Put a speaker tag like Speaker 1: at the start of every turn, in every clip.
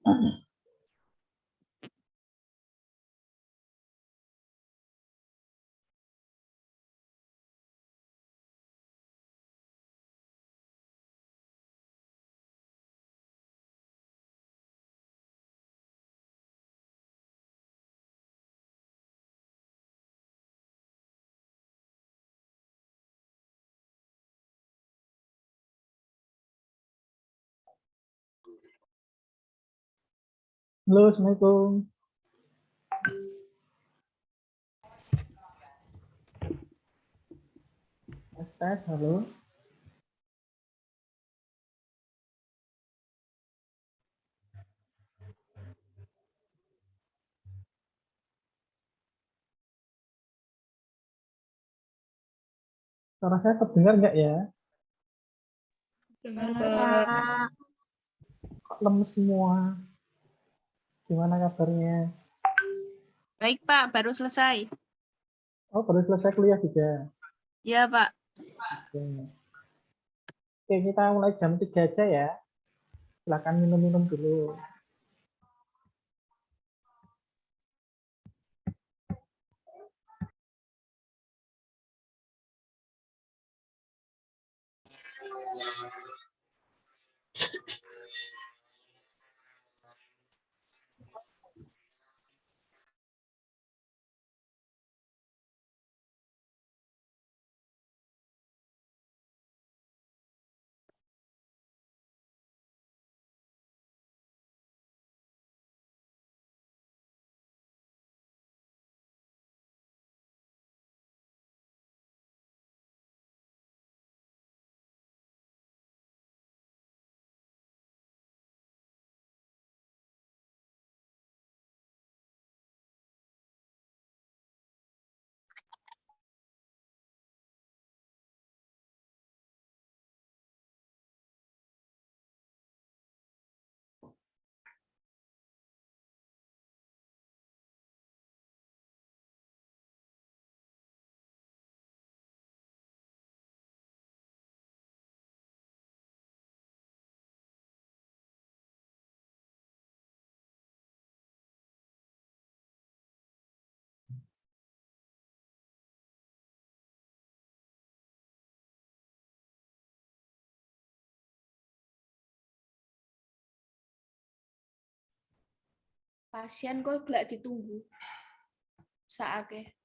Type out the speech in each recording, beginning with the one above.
Speaker 1: Halo, Assalamualaikum. Tes, halo. Suara saya terdengar nggak ya?
Speaker 2: Dengar, Pak.
Speaker 1: Kok lemes semua? Gimana kabarnya?
Speaker 2: Baik, Pak. Baru selesai.
Speaker 1: Oh, baru selesai kuliah juga.
Speaker 2: Ya, Pak.
Speaker 1: Oke. Oke, kita mulai jam 3 aja ya. Silakan minum-minum dulu.
Speaker 2: Pasien kok gelak ditunggu. Saake.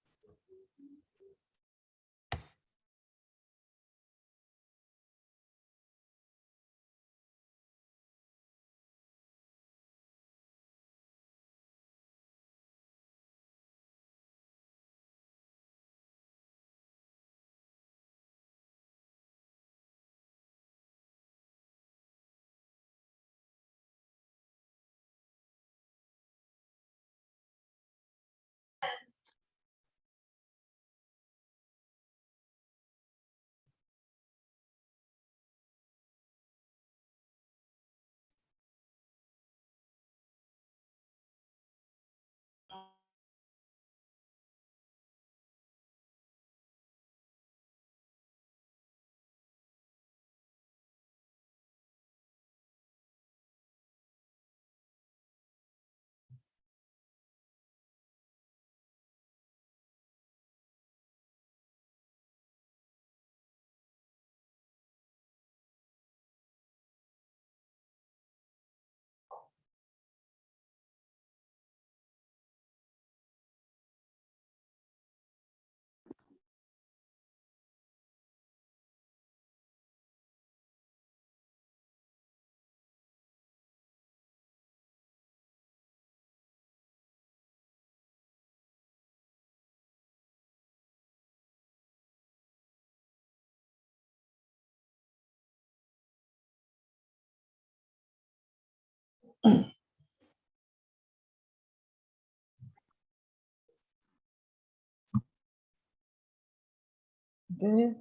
Speaker 1: Oke,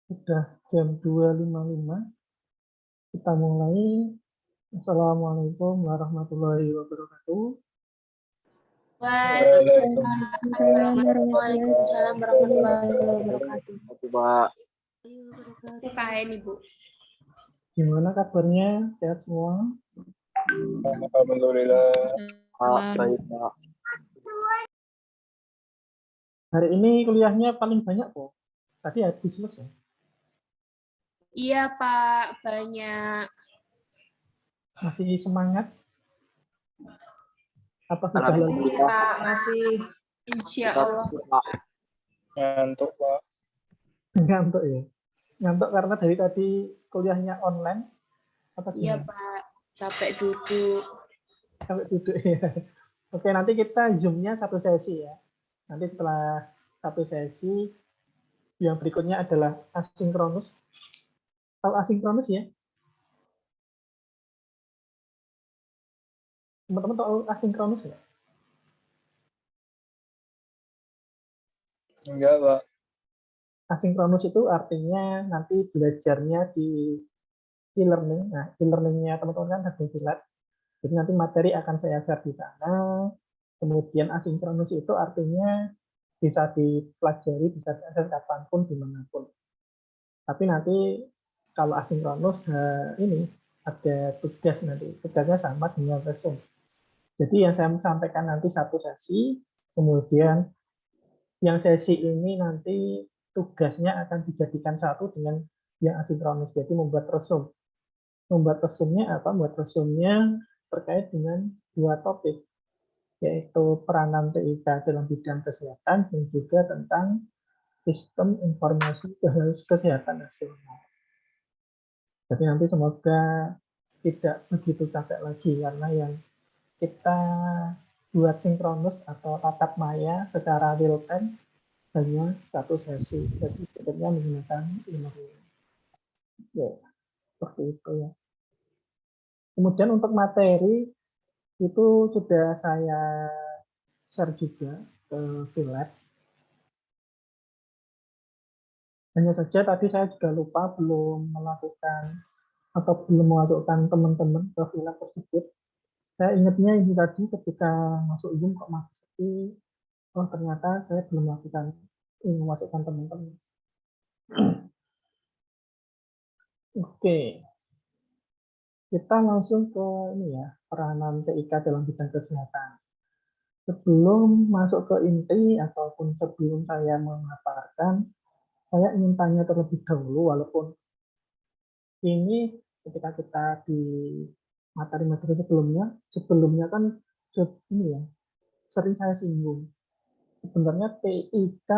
Speaker 1: sudah jam 2.55. Kita mulai. Assalamualaikum warahmatullahi wabarakatuh.
Speaker 3: Waalaikumsalam warahmatullahi wabarakatuh.
Speaker 4: Pak.
Speaker 2: UKN, Ibu.
Speaker 1: Gimana kabarnya? Sehat semua?
Speaker 4: Alhamdulillah.
Speaker 5: Baik, Pak.
Speaker 1: Hari ini kuliahnya paling banyak kok. Tadi habis selesai.
Speaker 2: Iya, Pak, banyak.
Speaker 1: Masih semangat? Apa sudah
Speaker 5: Alhamdulillah.
Speaker 1: lelah?
Speaker 3: Pak, masih.
Speaker 2: Insya
Speaker 5: Kita
Speaker 2: Allah.
Speaker 5: masih, Pak.
Speaker 4: Ngantuk, Pak.
Speaker 1: Ngantuk ya? Ngantuk karena dari tadi kuliahnya online? Apa
Speaker 2: Iya,
Speaker 1: gimana?
Speaker 2: Pak, capek duduk.
Speaker 1: Sampai duduk ya. Oke, nanti kita Zoom-nya satu sesi ya. Nanti setelah satu sesi, yang berikutnya adalah asinkronus. Tahu asinkronus ya? Teman-teman tahu asinkronus ya?
Speaker 4: Enggak, Pak.
Speaker 1: Asinkronus itu artinya nanti belajarnya di e-learning. Nah, e-learningnya teman-teman kan ada di lab. Jadi nanti materi akan saya share di sana. Kemudian asinkronus itu artinya bisa dipelajari, bisa diakses kapanpun, dimanapun. Tapi nanti kalau asinkronus ini ada tugas nanti. Tugasnya sama dengan resume. Jadi yang saya sampaikan nanti satu sesi, kemudian yang sesi ini nanti tugasnya akan dijadikan satu dengan yang asinkronus. Jadi membuat resume. Membuat resume-nya apa? Membuat resume-nya terkait dengan dua topik, yaitu peranan TIK dalam bidang kesehatan dan juga tentang sistem informasi kesehatan nasional. Jadi nanti semoga tidak begitu capek lagi karena yang kita buat sinkronus atau tatap maya secara real time hanya satu sesi. Jadi sebenarnya menggunakan e-learning. Ya, seperti itu ya. Kemudian untuk materi itu sudah saya share juga ke Philab. Hanya saja tadi saya juga lupa belum melakukan atau belum memasukkan teman-teman ke Philab tersebut. Saya ingatnya ini tadi ketika masuk Zoom kok masih sepi. Oh ternyata saya belum melakukan ini memasukkan teman-teman. Oke. Kita langsung ke ini ya, peranan TIK dalam bidang kesehatan. Sebelum masuk ke inti ataupun sebelum saya memaparkan, saya ingin tanya terlebih dahulu, walaupun ini ketika kita di materi-materi sebelumnya kan ini ya, sering saya singgung. Sebenarnya TIK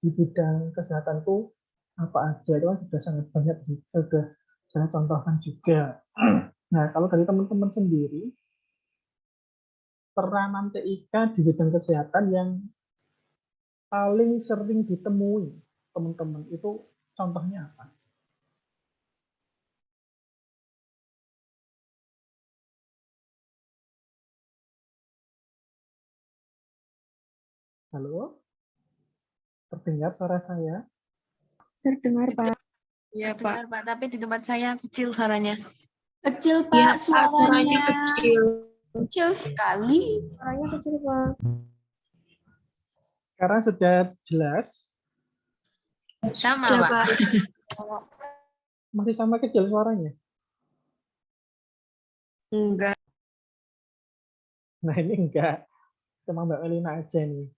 Speaker 1: di bidang kesehatan itu apa aja, itu kan sudah sangat banyak, sudah saya contohkan juga. Nah, kalau dari teman-teman sendiri, peranan TIK di bidang kesehatan yang paling sering ditemui teman-teman itu contohnya apa? Halo? Terdengar suara saya?
Speaker 3: Terdengar, Pak.
Speaker 6: Iya, Pak.
Speaker 2: Benar, Pak, tapi
Speaker 6: Di tempat saya kecil suaranya.
Speaker 2: kecil,
Speaker 6: Iya,
Speaker 2: Pak,
Speaker 6: Pak, suaranya
Speaker 2: suaranya.
Speaker 6: kecil.
Speaker 2: Kecil sekali.
Speaker 3: Suaranya kecil, Pak.
Speaker 1: Sekarang sudah jelas?
Speaker 6: Sama,
Speaker 3: Iya,
Speaker 6: Pak.
Speaker 1: Masih sama kecil suaranya?
Speaker 6: Enggak.
Speaker 1: Nah ini enggak, cuma Mbak Melina aja nih.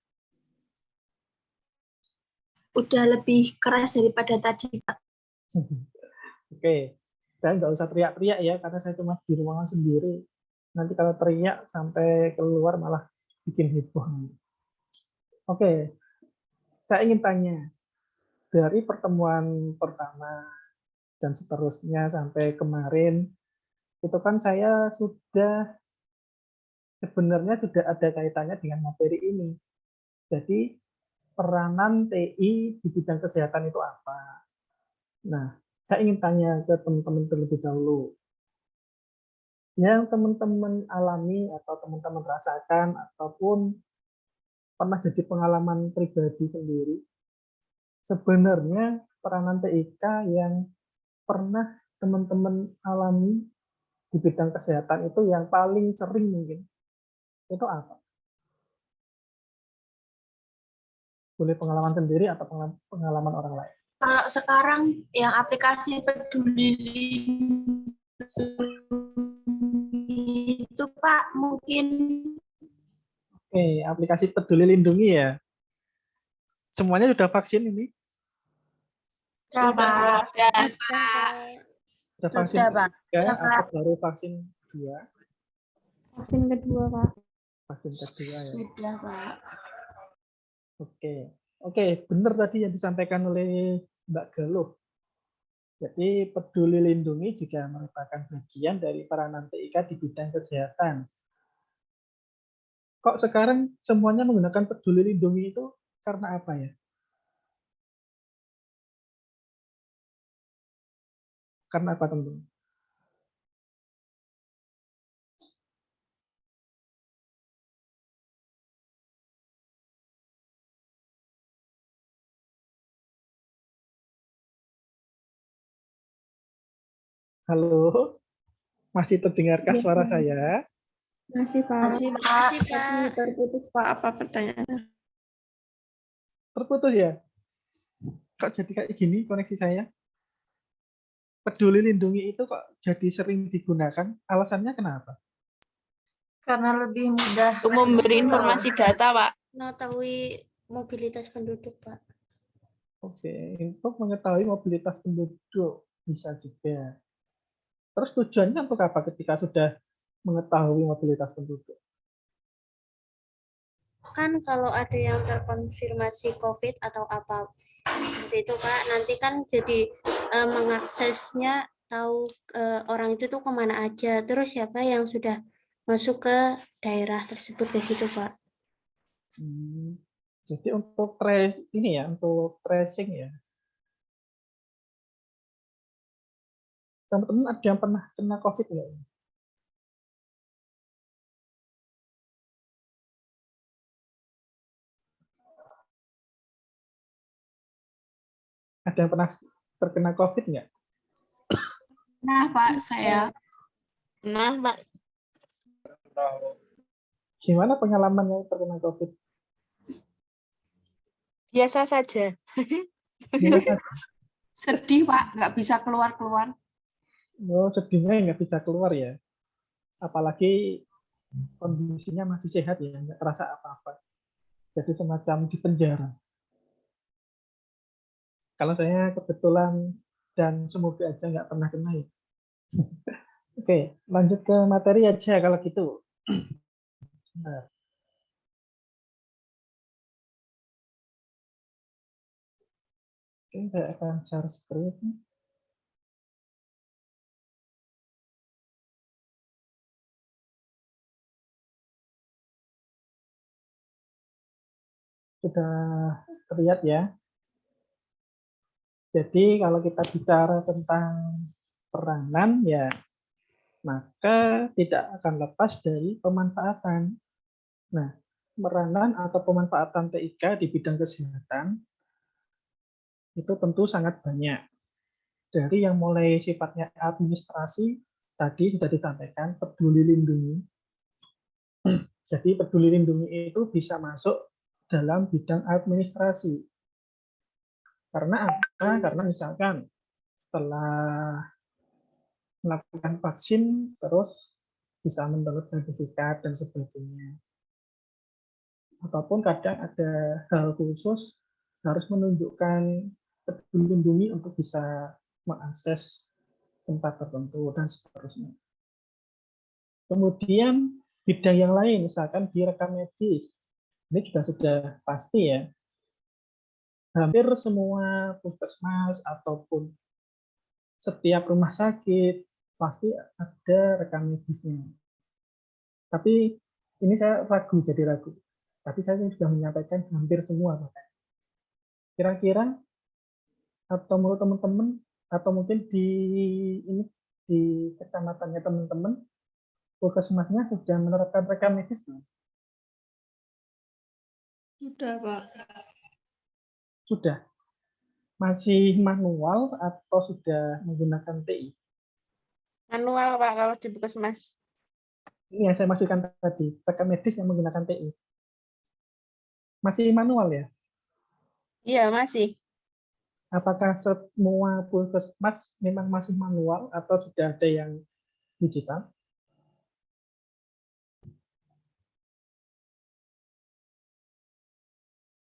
Speaker 3: Udah lebih keras daripada tadi, Pak.
Speaker 1: Oke, saya nggak usah teriak-teriak ya, karena saya cuma di ruangan sendiri. Nanti kalau teriak sampai keluar malah bikin heboh. Oke, saya ingin tanya, dari pertemuan pertama dan seterusnya sampai kemarin, itu kan saya sebenarnya sudah ada kaitannya dengan materi ini. Jadi, peranan TI di bidang kesehatan itu apa? Nah, saya ingin tanya ke teman-teman terlebih dahulu. Yang teman-teman alami atau teman-teman rasakan ataupun pernah jadi pengalaman pribadi sendiri, sebenarnya peranan TIK yang pernah teman-teman alami di bidang kesehatan itu yang paling sering mungkin, itu apa? Boleh pengalaman sendiri atau pengalaman orang lain?
Speaker 3: Kalau sekarang yang aplikasi peduli Pak, mungkin
Speaker 1: Oke, aplikasi Peduli Lindungi ya. Semuanya sudah vaksin ini?
Speaker 3: sudah, Pak.
Speaker 1: Sudah vaksin
Speaker 3: Sudah, Pak.
Speaker 1: ketiga
Speaker 3: Sudah, Pak.
Speaker 1: atau baru vaksin 2?
Speaker 2: Vaksin kedua, Pak.
Speaker 1: Vaksin kedua ya.
Speaker 3: Sudah, Pak.
Speaker 1: Oke, benar tadi yang disampaikan oleh Mbak Galuh. Jadi Peduli Lindungi juga merupakan bagian dari peranan TIK di bidang kesehatan. Kok sekarang semuanya menggunakan Peduli Lindungi itu karena apa ya? Karena apa, teman-teman? Halo, masih terdengarkah
Speaker 2: Iya,
Speaker 1: suara
Speaker 2: Pak.
Speaker 1: saya?
Speaker 2: Masih, Pak.
Speaker 3: Masih, Pak.
Speaker 6: Tadi terputus Pak, apa pertanyaannya?
Speaker 1: Terputus ya? Kok jadi kayak gini koneksi saya? Peduli Lindungi itu kok jadi sering digunakan? Alasannya kenapa?
Speaker 3: Karena lebih mudah
Speaker 2: Untuk memberi informasi data, Pak.
Speaker 7: mengetahui mobilitas penduduk, Pak.
Speaker 1: Oke, untuk mengetahui mobilitas penduduk bisa juga. Terus tujuannya untuk apa ketika sudah mengetahui mobilitas penduduk?
Speaker 7: Kan kalau ada yang terkonfirmasi COVID atau apa seperti itu, Pak, nanti kan jadi mengaksesnya tahu orang itu tuh kemana aja, terus siapa yang sudah masuk ke daerah tersebut kayak gitu, Pak.
Speaker 1: Jadi untuk untuk tracing ya. Teman-teman ada yang pernah kena COVID nggak? Ada yang pernah terkena COVID nggak?
Speaker 6: Nah, Pak, saya.
Speaker 2: Nah, Pak.
Speaker 4: Nah,
Speaker 1: Gimana pengalamannya terkena COVID?
Speaker 2: Biasa saja.
Speaker 1: Gimana?
Speaker 6: Sedih, Pak, nggak bisa keluar-keluar.
Speaker 1: Oh, sedihnya nggak bisa keluar ya. Apalagi kondisinya masih sehat ya, nggak terasa apa-apa. Jadi semacam di penjara. Kalau saya kebetulan dan semoga aja nggak pernah kena ya. Oke, lanjut ke materi aja kalau gitu. Nah, oke, saya akan share screen. Sudah terlihat ya. Jadi kalau kita bicara tentang peranan ya, maka tidak akan lepas dari pemanfaatan. Nah, peranan atau pemanfaatan TIK di bidang kesehatan itu tentu sangat banyak. Dari yang mulai sifatnya administrasi, tadi sudah disampaikan, Peduli Lindungi. Jadi Peduli Lindungi itu bisa masuk dalam bidang administrasi. Karena apa? Karena misalkan setelah melakukan vaksin, terus bisa mendapat sertifikat dan sebagainya. Ataupun kadang ada hal khusus harus menunjukkan Peduli Lindungi untuk bisa mengakses tempat tertentu dan seterusnya. Kemudian bidang yang lain, misalkan di rekam medis, ini juga sudah pasti ya. Hampir semua puskesmas ataupun setiap rumah sakit pasti ada rekam medisnya. Tapi ini saya ragu, jadi ragu. Tapi saya sudah menyampaikan hampir semua bahkan. Kira-kira atau menurut teman-teman atau mungkin di kecamatannya teman-teman puskesmasnya sudah menerapkan rekam medis?
Speaker 6: Sudah, Pak.
Speaker 1: Sudah. Masih manual atau sudah menggunakan TI?
Speaker 2: Manual, Pak, kalau di Puskesmas.
Speaker 1: Ini yang saya maksudkan tadi, rekam medis yang menggunakan TI. Masih manual ya?
Speaker 2: Iya, masih.
Speaker 1: Apakah semua puskesmas memang masih manual atau sudah ada yang digital?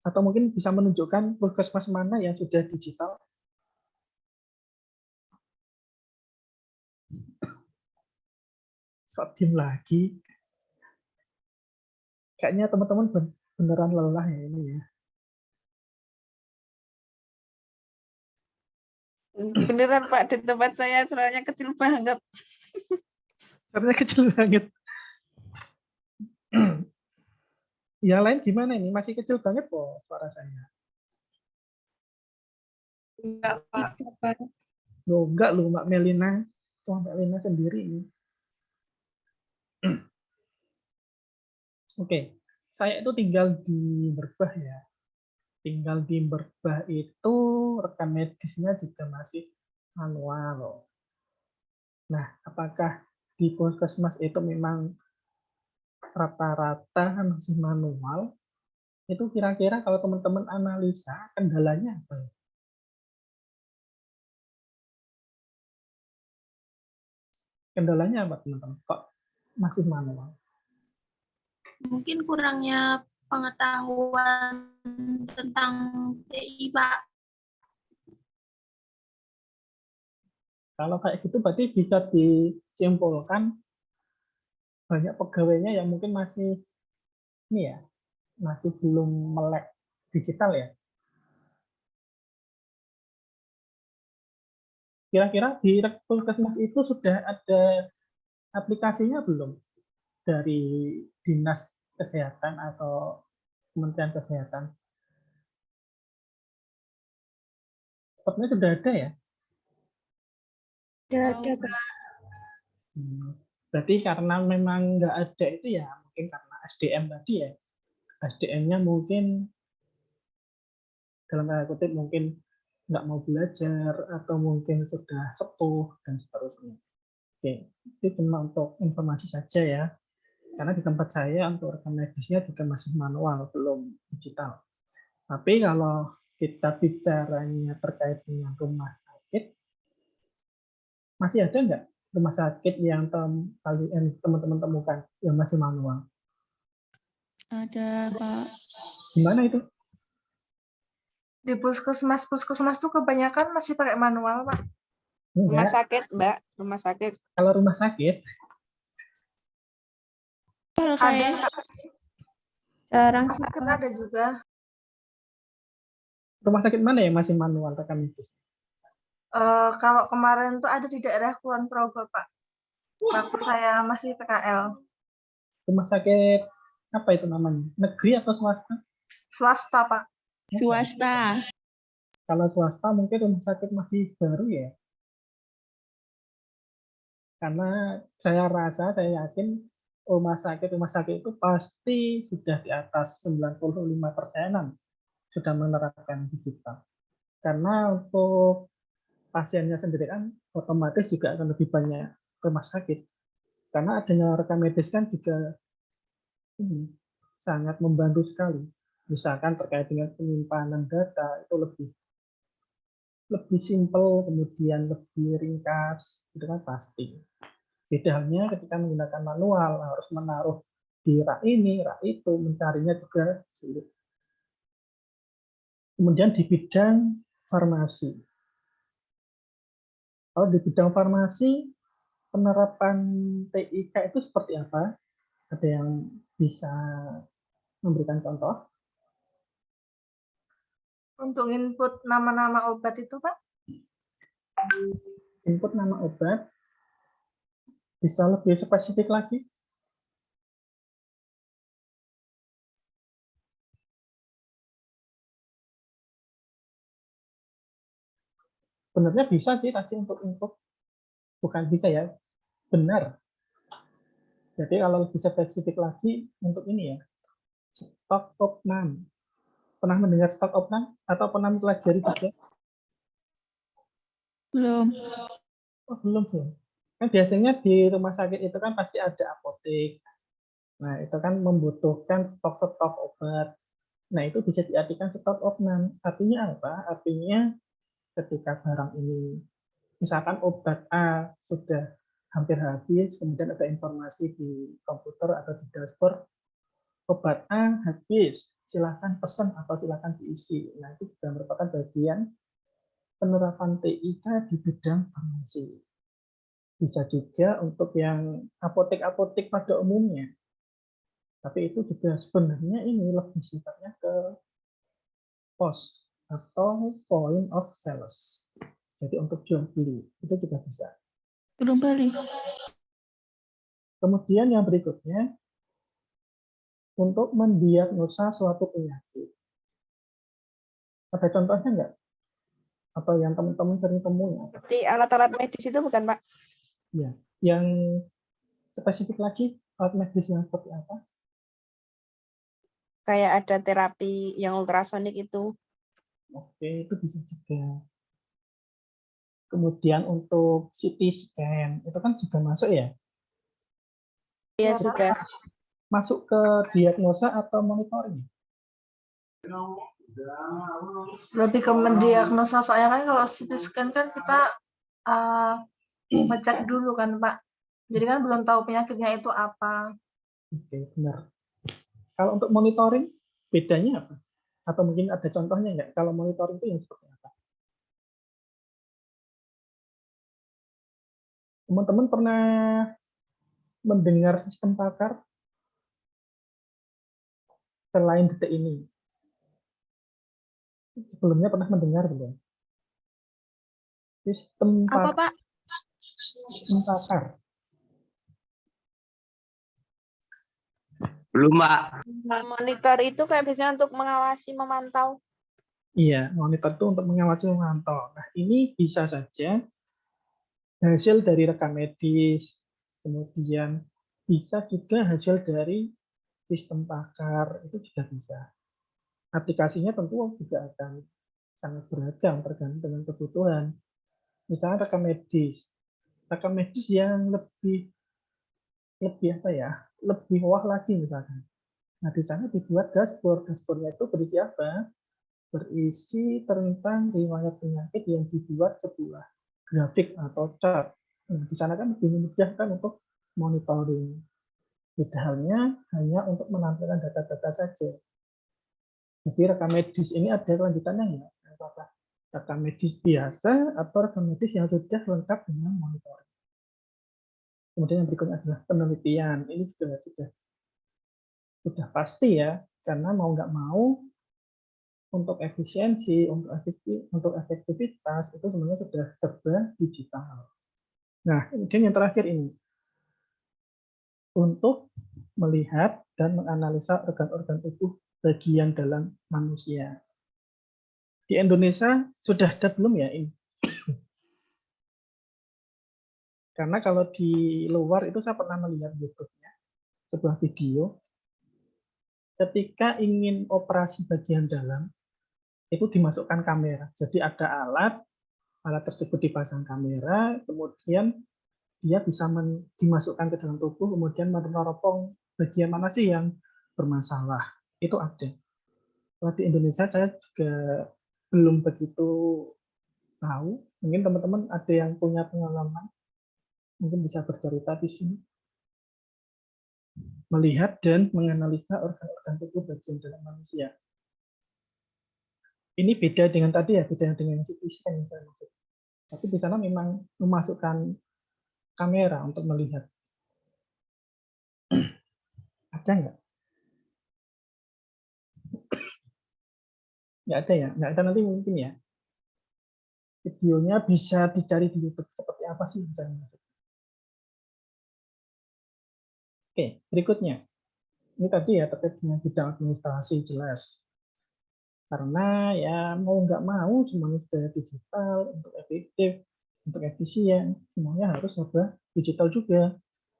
Speaker 1: Atau mungkin bisa menunjukkan puskesmas mana yang sudah digital. Kok diem lagi? Kayaknya teman-teman beneran lelah ya ini ya.
Speaker 6: Beneran Pak, di tempat saya suaranya kecil banget.
Speaker 1: Suaranya kecil banget. Yang lain gimana ini? Masih kecil banget kok suara saya.
Speaker 6: Enggak Pak.
Speaker 1: Loh, enggak loh Mbak Melina. Wah, Mbak Melina sendiri ini. Oke, saya itu tinggal di Merbah ya. Tinggal di Merbah itu rekam medisnya juga masih manual. Nah, apakah di puskesmas itu memang rata-rata masih manual? Itu kira-kira kalau teman-teman analisa kendalanya apa ya? Kendalanya apa teman-teman? Kok masih manual?
Speaker 3: Mungkin kurangnya pengetahuan tentang TI, Pak.
Speaker 1: Kalau kayak gitu berarti bisa disimpulkan banyak pegawainya yang mungkin masih ini ya, masih belum melek digital ya. Kira-kira di puskesmas itu sudah ada aplikasinya belum dari Dinas Kesehatan atau Kementerian Kesehatan? Sepertinya sudah ada ya.
Speaker 2: Tahu,
Speaker 1: Berarti karena memang nggak ada itu ya, mungkin karena SDM tadi ya. SDM-nya mungkin dalam tanda kutip mungkin nggak mau belajar atau mungkin sudah sepuh dan seterusnya. Oke, itu cuma untuk informasi saja ya. Karena di tempat saya untuk rekam medisnya juga masih manual, belum digital. Tapi kalau kita bicaranya terkait dengan rumah sakit, masih ada nggak rumah sakit yang teman-teman temukan yang masih manual?
Speaker 6: Ada Pak.
Speaker 1: Gimana itu?
Speaker 8: Di puskesmas tuh kebanyakan masih pakai manual, Pak.
Speaker 6: Rumah
Speaker 1: Enggak.
Speaker 6: sakit, Mbak. Rumah sakit.
Speaker 1: Kalau rumah sakit,
Speaker 6: Kalau
Speaker 8: Ada,
Speaker 6: saya
Speaker 8: Kak.
Speaker 2: jarang
Speaker 8: Rumah sakit ada juga.
Speaker 1: rumah sakit mana yang masih manual rekam medis?
Speaker 8: Kalau kemarin tuh ada di daerah Kulon Progo, Pak. Waktu saya masih PKL.
Speaker 1: Rumah sakit apa itu namanya? Negeri atau swasta?
Speaker 8: Swasta, Pak.
Speaker 6: swasta.
Speaker 1: Kalau swasta mungkin rumah sakit masih baru ya. Karena saya yakin rumah sakit itu pasti sudah di atas 95%-an sudah menerapkan digital. Karena untuk pasiennya sendiri kan otomatis juga akan lebih banyak rumah sakit. Karena adanya rekam medis kan juga sangat membantu sekali. Misalkan terkait dengan penyimpanan data itu lebih simpel, kemudian lebih ringkas, itu kan pasti. Beda halnya ketika menggunakan manual, harus menaruh di rak ini, rak itu, mencarinya juga sulit. Kemudian di bidang farmasi. Kalau di bidang farmasi, penerapan TIK itu seperti apa? Ada yang bisa memberikan contoh?
Speaker 8: Untuk input nama-nama obat itu, Pak?
Speaker 1: Input nama obat, bisa lebih spesifik lagi? Sebenarnya bisa sih tadi untuk input. Bukan bisa ya, benar. Jadi kalau lebih spesifik lagi untuk ini ya, stok opname. Pernah mendengar stok opname atau pernah mempelajari juga?
Speaker 6: Belum.
Speaker 1: Oh, belum. Kan biasanya di rumah sakit itu kan pasti ada apotek. Nah, itu kan membutuhkan stok-stok obat. Nah, itu bisa diartikan stok opname. Artinya apa? Artinya ketika barang ini, misalkan obat A sudah hampir habis, kemudian ada informasi di komputer atau di dashboard, obat A habis, silakan pesan atau silakan diisi. Nah, itu juga merupakan bagian penerapan TIK di bidang farmasi. Bisa juga untuk yang apotek-apotek pada umumnya. Tapi itu juga sebenarnya ini lebih sifatnya ke POS atau point of sales. Jadi untuk jual beli itu juga bisa.
Speaker 3: Belum balik.
Speaker 1: Kemudian yang berikutnya untuk mendiagnosa suatu penyakit. Ada contohnya nggak? Atau yang teman-teman sering temui?
Speaker 6: Seperti alat-alat medis itu bukan, Pak?
Speaker 1: Ya, yang spesifik lagi alat medis yang seperti apa?
Speaker 6: Kayak ada terapi yang ultrasonik itu.
Speaker 1: Oke, itu bisa juga. Kemudian untuk CT scan itu kan juga masuk ya?
Speaker 6: Iya, sudah.
Speaker 1: Masuk ke diagnosa atau monitoring?
Speaker 8: Lebih ke mendiagnosa, soalnya kan kalau CT scan kan kita ngecek dulu kan Pak. Jadi kan belum tahu penyakitnya itu apa.
Speaker 1: Oke, benar. Kalau untuk monitoring, bedanya apa? Atau mungkin ada contohnya nggak? Kalau monitoring itu yang seperti apa? Teman-teman pernah mendengar sistem pakar selain detik ini? Sebelumnya pernah mendengar belum? Sistem
Speaker 2: Apa, Pak?
Speaker 1: pakar.
Speaker 5: Belum, Pak.
Speaker 6: Monitor itu kayak biasanya untuk mengawasi, memantau.
Speaker 1: Iya, monitor itu untuk mengawasi memantau. Nah, ini bisa saja hasil dari rekam medis, kemudian bisa juga hasil dari sistem pakar, itu juga bisa. Aplikasinya tentu juga akan sangat beragam tergantung dengan kebutuhan. Misalnya rekam medis yang lebih apa ya, lebih wah lagi misalkan. Nah, di sana dibuat dashboard. Dashboardnya itu berisi apa? Berisi tentang riwayat penyakit yang dibuat sebuah grafik atau chart. Nah, di sana kan lebih memudahkan untuk monitoring. Beda halnya hanya untuk menampilkan data-data saja. Jadi rekam medis ini ada kelanjutannya nggak? Apakah rekam medis biasa atau rekam medis yang sudah lengkap dengan monitoring? Kemudian yang berikutnya adalah penelitian. Ini juga sudah pasti ya, karena mau nggak mau untuk efisiensi, untuk efektivitas itu sebenarnya sudah serba digital. Nah, kemudian yang terakhir ini untuk melihat dan menganalisa organ-organ tubuh bagian dalam manusia. Di Indonesia sudah ada belum ya ini? Karena kalau di luar itu saya pernah melihat YouTube-nya, sebuah video, ketika ingin operasi bagian dalam, itu dimasukkan kamera. Jadi ada alat tersebut dipasang kamera, kemudian dia bisa dimasukkan ke dalam tubuh, kemudian meneropong bagian mana sih yang bermasalah. Itu ada. Kalau di Indonesia saya juga belum begitu tahu. Mungkin teman-teman ada yang punya pengalaman, mungkin bisa bercerita di sini. Melihat dan menganalisa organ-organ tubuh bagian dalam manusia. Ini beda dengan tadi ya, beda dengan CT scan misalnya. Tapi di sana memang memasukkan kamera untuk melihat. Ada nggak? Nggak ada ya? Nggak ada, nanti mungkin ya. Videonya bisa dicari di YouTube seperti apa sih misalnya. Oke, berikutnya. Ini tadi ya terkait dengan bidang administrasi jelas. Karena ya mau nggak mau semuanya sudah digital, untuk efektif, untuk efisien, semuanya harus serba digital juga.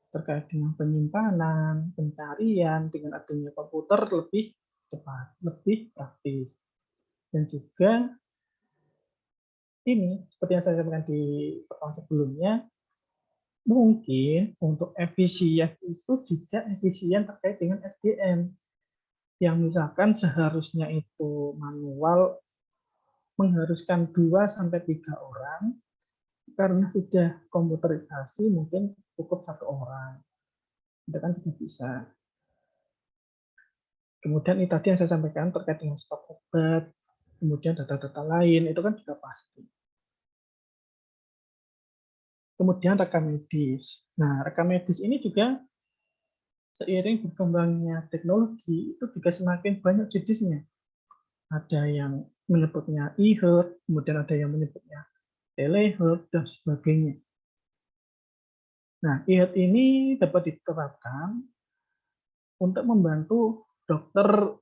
Speaker 1: Terkait dengan penyimpanan, pencarian, dengan adanya komputer lebih cepat, lebih praktis. Dan juga ini, seperti yang saya sampaikan di pertemuan sebelumnya, mungkin untuk efisien itu juga efisien terkait dengan SDM. Yang misalkan seharusnya itu manual mengharuskan 2-3 orang, karena sudah komputerisasi mungkin cukup 1 orang. Itu kan juga bisa. Kemudian ini tadi yang saya sampaikan terkait dengan stok obat, kemudian data-data lain, itu kan juga pasti. Kemudian rekam medis. Nah, rekam medis ini juga seiring berkembangnya teknologi, itu juga semakin banyak jenisnya. Ada yang menyebutnya e-health, kemudian ada yang menyebutnya telehealth, dan sebagainya. Nah, e-health ini dapat diterapkan untuk membantu dokter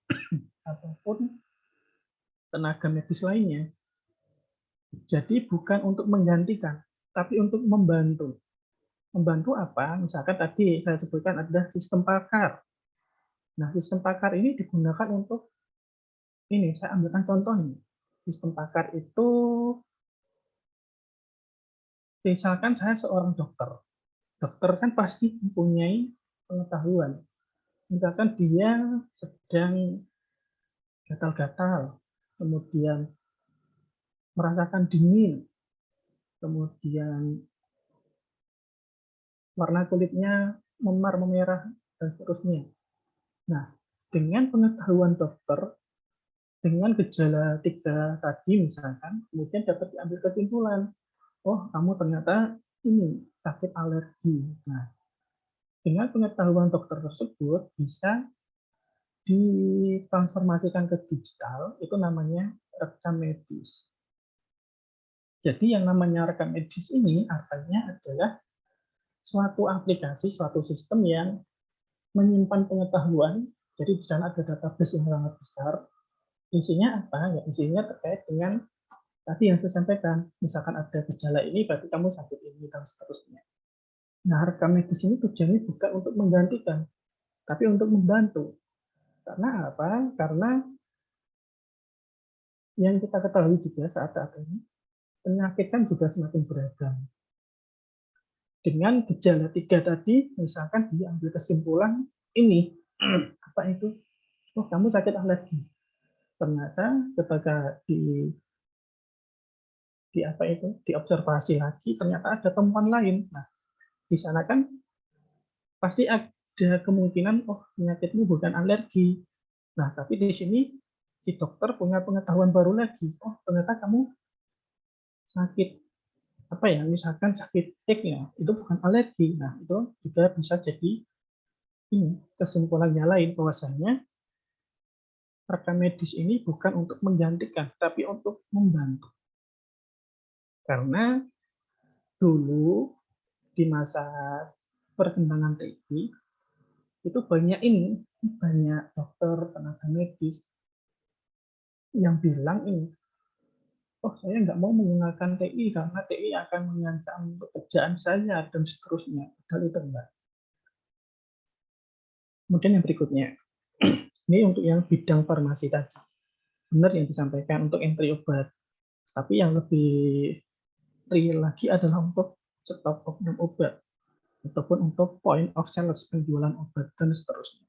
Speaker 1: ataupun tenaga medis lainnya. Jadi bukan untuk menggantikan, tapi untuk membantu. Membantu apa? Misalkan tadi saya sebutkan ada sistem pakar. Nah, sistem pakar ini digunakan untuk ini, saya ambilkan contoh ini. Sistem pakar itu, misalkan saya seorang dokter. Dokter kan pasti mempunyai pengetahuan. Misalkan dia sedang gatal-gatal, kemudian merasakan dingin, kemudian warna kulitnya memar, memerah, dan seterusnya. Nah, dengan pengetahuan dokter, dengan gejala 3 tadi misalkan, kemudian dapat diambil kesimpulan, oh kamu ternyata ini sakit alergi. Nah, dengan pengetahuan dokter tersebut bisa ditransformasikan ke digital, itu namanya rekam medis. Jadi yang namanya rekam medis ini artinya adalah suatu aplikasi, suatu sistem yang menyimpan pengetahuan. Jadi di sana ada database yang sangat besar. Isinya apa? Ya, isinya terkait dengan tadi yang saya sampaikan. Misalkan ada gejala ini, berarti kamu sakit ini, dan seterusnya. Nah, rekam medis ini tujuannya bukan untuk menggantikan, tapi untuk membantu. Karena apa? Karena yang kita ketahui juga saat-saat ini, penyakit kan juga semakin beragam. Dengan gejala 3 tadi, misalkan diambil kesimpulan ini, apa itu? Oh, kamu sakit alergi. Ternyata ketika diobservasi lagi, ternyata ada temuan lain. Nah, di sana kan pasti ada kemungkinan, oh penyakitmu bukan alergi. Nah, tapi di sini si dokter punya pengetahuan baru lagi. Oh, ternyata kamu sakit apa ya? Misalkan sakit X ya, itu bukan alergi. Nah, itu juga bisa jadi ini kesimpulannya lain bahwasanya rekam medis ini bukan untuk menggantikan, tapi untuk membantu. Karena dulu di masa perkembangan TI itu banyak dokter, tenaga medis yang bilang ini, oh saya nggak mau menggunakan TI karena TI akan mengancam pekerjaan saya dan seterusnya. Padahal itu enggak. Kemudian yang berikutnya, ini untuk yang bidang farmasi tadi. Benar yang disampaikan untuk entry obat. Tapi yang lebih real lagi adalah untuk stok oknum obat. Ataupun untuk point of sales, penjualan obat, dan seterusnya.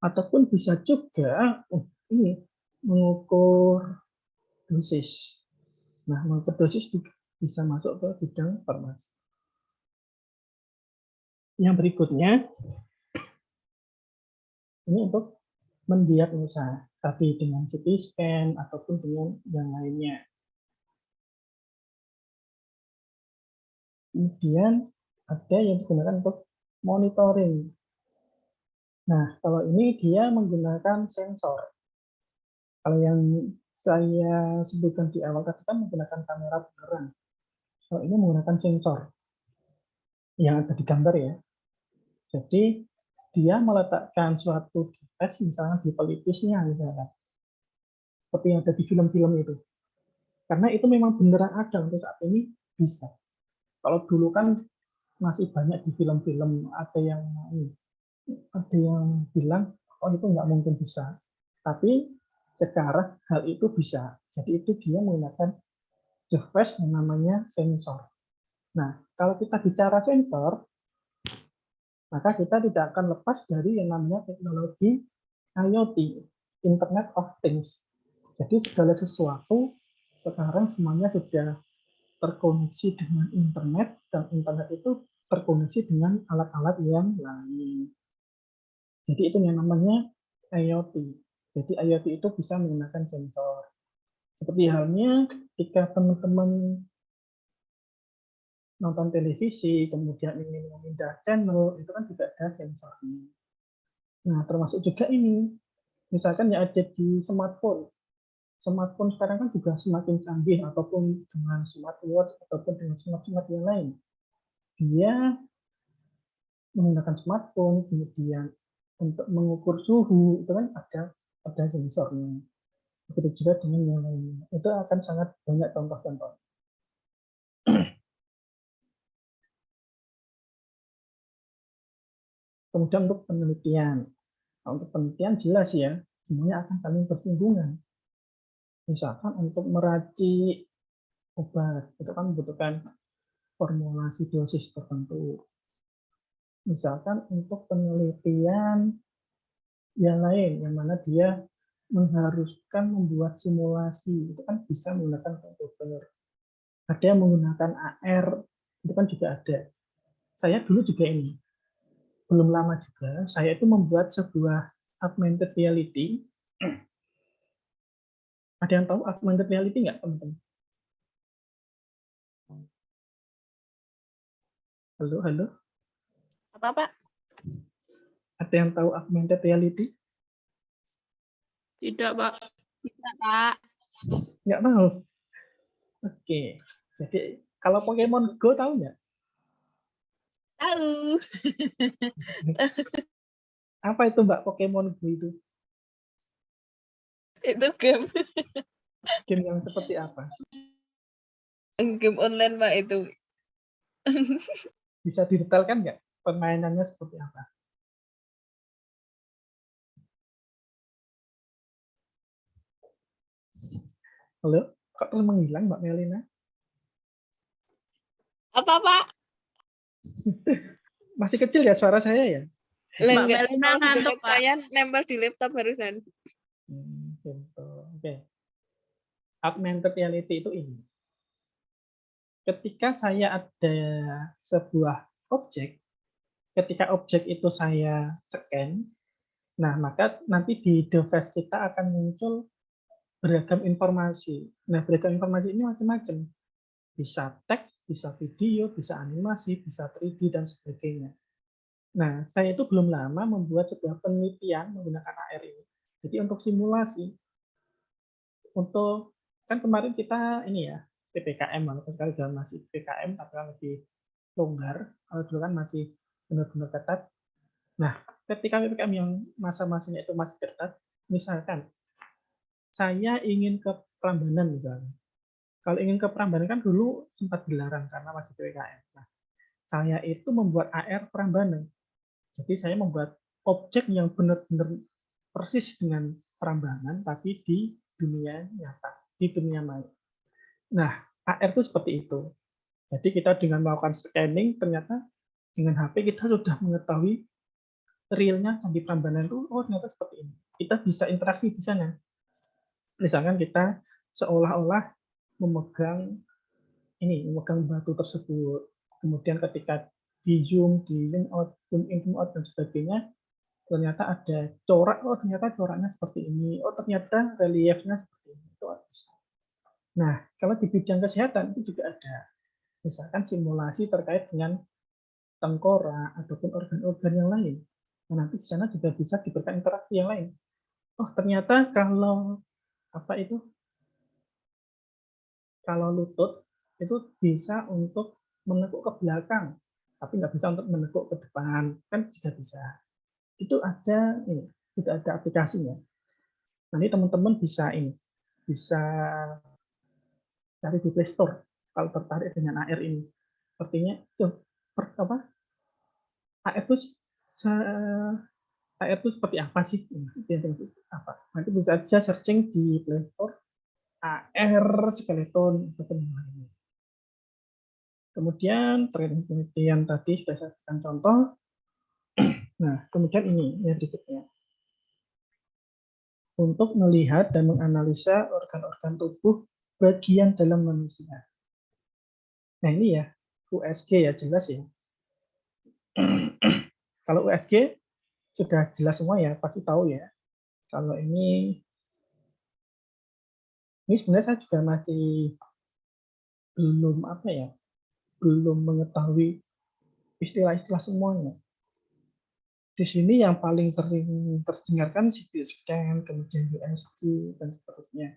Speaker 1: Ataupun bisa juga ini mengukur dosis. Nah, mengukur dosis bisa masuk ke bidang farmasi. Yang berikutnya, ini untuk mendiagnosa, tapi dengan CT scan ataupun dengan yang lainnya. Kemudian ada yang digunakan untuk monitoring. Nah, kalau ini dia menggunakan sensor. Kalau yang saya sebutkan di awal tadi kan menggunakan kamera beneran. Kalau ini menggunakan sensor yang ada di gambar ya. Jadi dia meletakkan suatu device misalnya di pelipisnya misalnya. Seperti yang ada di film-film itu. Karena itu memang beneran ada untuk saat ini bisa. Kalau dulu kan masih banyak di film-film ada yang bilang oh itu nggak mungkin bisa. Tapi sekarang hal itu bisa. Jadi itu dia menggunakan device yang namanya sensor. Nah, kalau kita bicara sensor, maka kita tidak akan lepas dari yang namanya teknologi IoT, Internet of Things. Jadi segala sesuatu sekarang semuanya sudah terkoneksi dengan internet, dan internet itu terkoneksi dengan alat-alat yang lain. Jadi itu yang namanya IoT. Jadi IoT itu bisa menggunakan sensor. Seperti halnya ketika teman-teman nonton televisi, kemudian ingin memindah channel, itu kan juga ada sensornya. Nah, termasuk juga ini, misalkan yang ada di smartphone. Smartphone sekarang kan juga semakin canggih, ataupun dengan smartwatch, ataupun dengan smart yang lain. Dia menggunakan smartphone, kemudian untuk mengukur suhu, itu kan ada sensornya. Begitu juga dengan yang lainnya. Itu akan sangat banyak contoh-contoh. Kemudian untuk penelitian. Nah, untuk penelitian jelas ya, semuanya akan saling bersinggungan. Misalkan untuk meracik obat, itu kan membutuhkan formulasi dosis tertentu. Misalkan untuk penelitian yang lain, yang mana dia mengharuskan membuat simulasi, itu kan bisa menggunakan komputer. Ada yang menggunakan AR, itu kan juga ada. Saya dulu juga ini, belum lama juga, saya itu membuat sebuah augmented reality. Ada yang tahu augmented reality nggak, teman-teman? Halo, halo.
Speaker 6: Apa, Pak?
Speaker 1: Ada yang tahu augmented reality?
Speaker 2: Tidak, Pak.
Speaker 3: Tidak, Pak.
Speaker 1: Nggak tahu. Oke. Jadi kalau Pokemon Go tahu nggak?
Speaker 6: Tahu.
Speaker 1: Apa itu Mbak Pokemon Go itu?
Speaker 6: Itu game
Speaker 1: Game yang seperti apa?
Speaker 6: game online, Pak, itu.
Speaker 1: Bisa didetailkan nggak permainannya seperti apa? Halo? Kok terus menghilang Mbak Melina?
Speaker 6: Apa, Pak?
Speaker 1: Masih kecil ya suara saya ya?
Speaker 6: Lah,
Speaker 2: Mbak
Speaker 6: enggak,
Speaker 2: Melina
Speaker 6: kalau di
Speaker 2: ngantuk,
Speaker 6: tempat
Speaker 2: Pak.
Speaker 6: saya nempel di laptop barusan.
Speaker 1: Gitu. Oke. Augmented reality itu ini. Ketika saya ada sebuah objek, ketika objek itu saya scan, nah maka nanti di device kita akan muncul beragam informasi. Nah, beragam informasi ini macam-macam. Bisa teks, bisa video, bisa animasi, bisa 3D, dan sebagainya. Nah, saya itu belum lama membuat sebuah penelitian menggunakan AR ini. Jadi untuk simulasi, untuk kan kemarin kita ini ya, PPKM, walaupun sekarang sudah masih PPKM, tapi kan lebih longgar. Kalau dulu kan masih benar-benar ketat. Nah, ketika PPKM yang masa-masanya itu masih ketat, misalkan saya ingin ke Prambanan misalnya. Kalau ingin ke Prambanan kan dulu sempat dilarang karena masih PPKM. Nah, saya itu membuat AR Prambanan. Jadi saya membuat objek yang benar-benar persis dengan Prambanan, tapi di dunia nyata, di dunia maya. Nah, AR itu seperti itu. Jadi kita dengan melakukan scanning, ternyata dengan HP kita sudah mengetahui realnya Candi Prambanan itu, oh ternyata seperti ini. Kita bisa interaksi di sana. Misalkan kita seolah-olah memegang batu tersebut. Kemudian ketika di zoom in, zoom out, dan sebagainya, ternyata ada corak, oh ternyata coraknya seperti ini, oh ternyata reliefnya seperti ini. Itu bisa. Nah, kalau di bidang kesehatan itu juga ada. Misalkan simulasi terkait dengan tengkorak ataupun organ-organ yang lain. Nah, nanti di sana juga bisa diberikan interaksi yang lain. Oh, ternyata kalau kalau lutut itu bisa untuk menekuk ke belakang, tapi nggak bisa untuk menekuk ke depan, kan juga bisa. Itu sudah ada aplikasinya. Nanti teman-teman bisa cari di Play Store kalau tertarik dengan AR ini. Artinya AR itu seperti apa sih? Nanti bisa aja searching di Play Store AR skeleton atau yang lainnya. Kemudian penelitian tadi sudah saya berikan contoh. Nah, kemudian ini yang berikutnya. Untuk melihat dan menganalisa organ-organ tubuh bagian dalam manusia. Nah, ini ya, USG ya, jelas ya. Kalau USG sudah jelas semua ya, pasti tahu ya. Kalau ini sebenarnya saya juga masih belum apa ya, belum mengetahui istilah-istilah semuanya. Di sini yang paling sering terdengarkan CT scan, kemudian USG, dan seterusnya.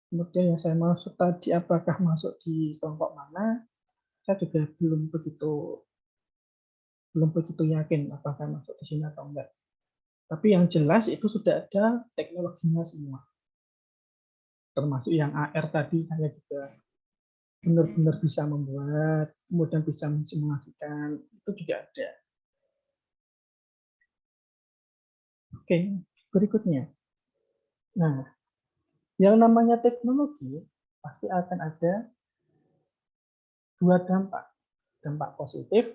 Speaker 1: Kemudian yang saya maksud tadi apakah masuk di kelompok mana, saya juga belum begitu yakin apakah masuk di sini atau enggak. Tapi yang jelas itu sudah ada teknologinya semua. Termasuk yang AR tadi saya juga benar-benar bisa membuat, kemudian bisa mensimulasikan, itu juga ada. Oke, berikutnya. Nah, yang namanya teknologi pasti akan ada dua dampak positif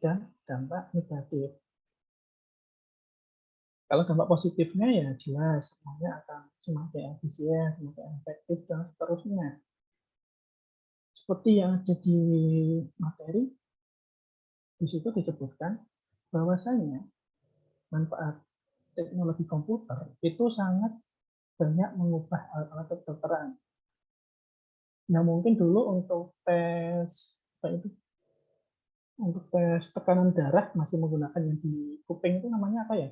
Speaker 1: dan dampak negatif. Kalau dampak positifnya ya jelas, semuanya akan semakin efisien, semakin efektif, dan seterusnya. Seperti yang ada di materi, di situ disebutkan bahwasanya manfaat teknologi komputer itu sangat banyak mengubah alat-alat kedokteran. Yang mungkin dulu untuk tes tekanan darah masih menggunakan yang di kuping itu namanya apa ya?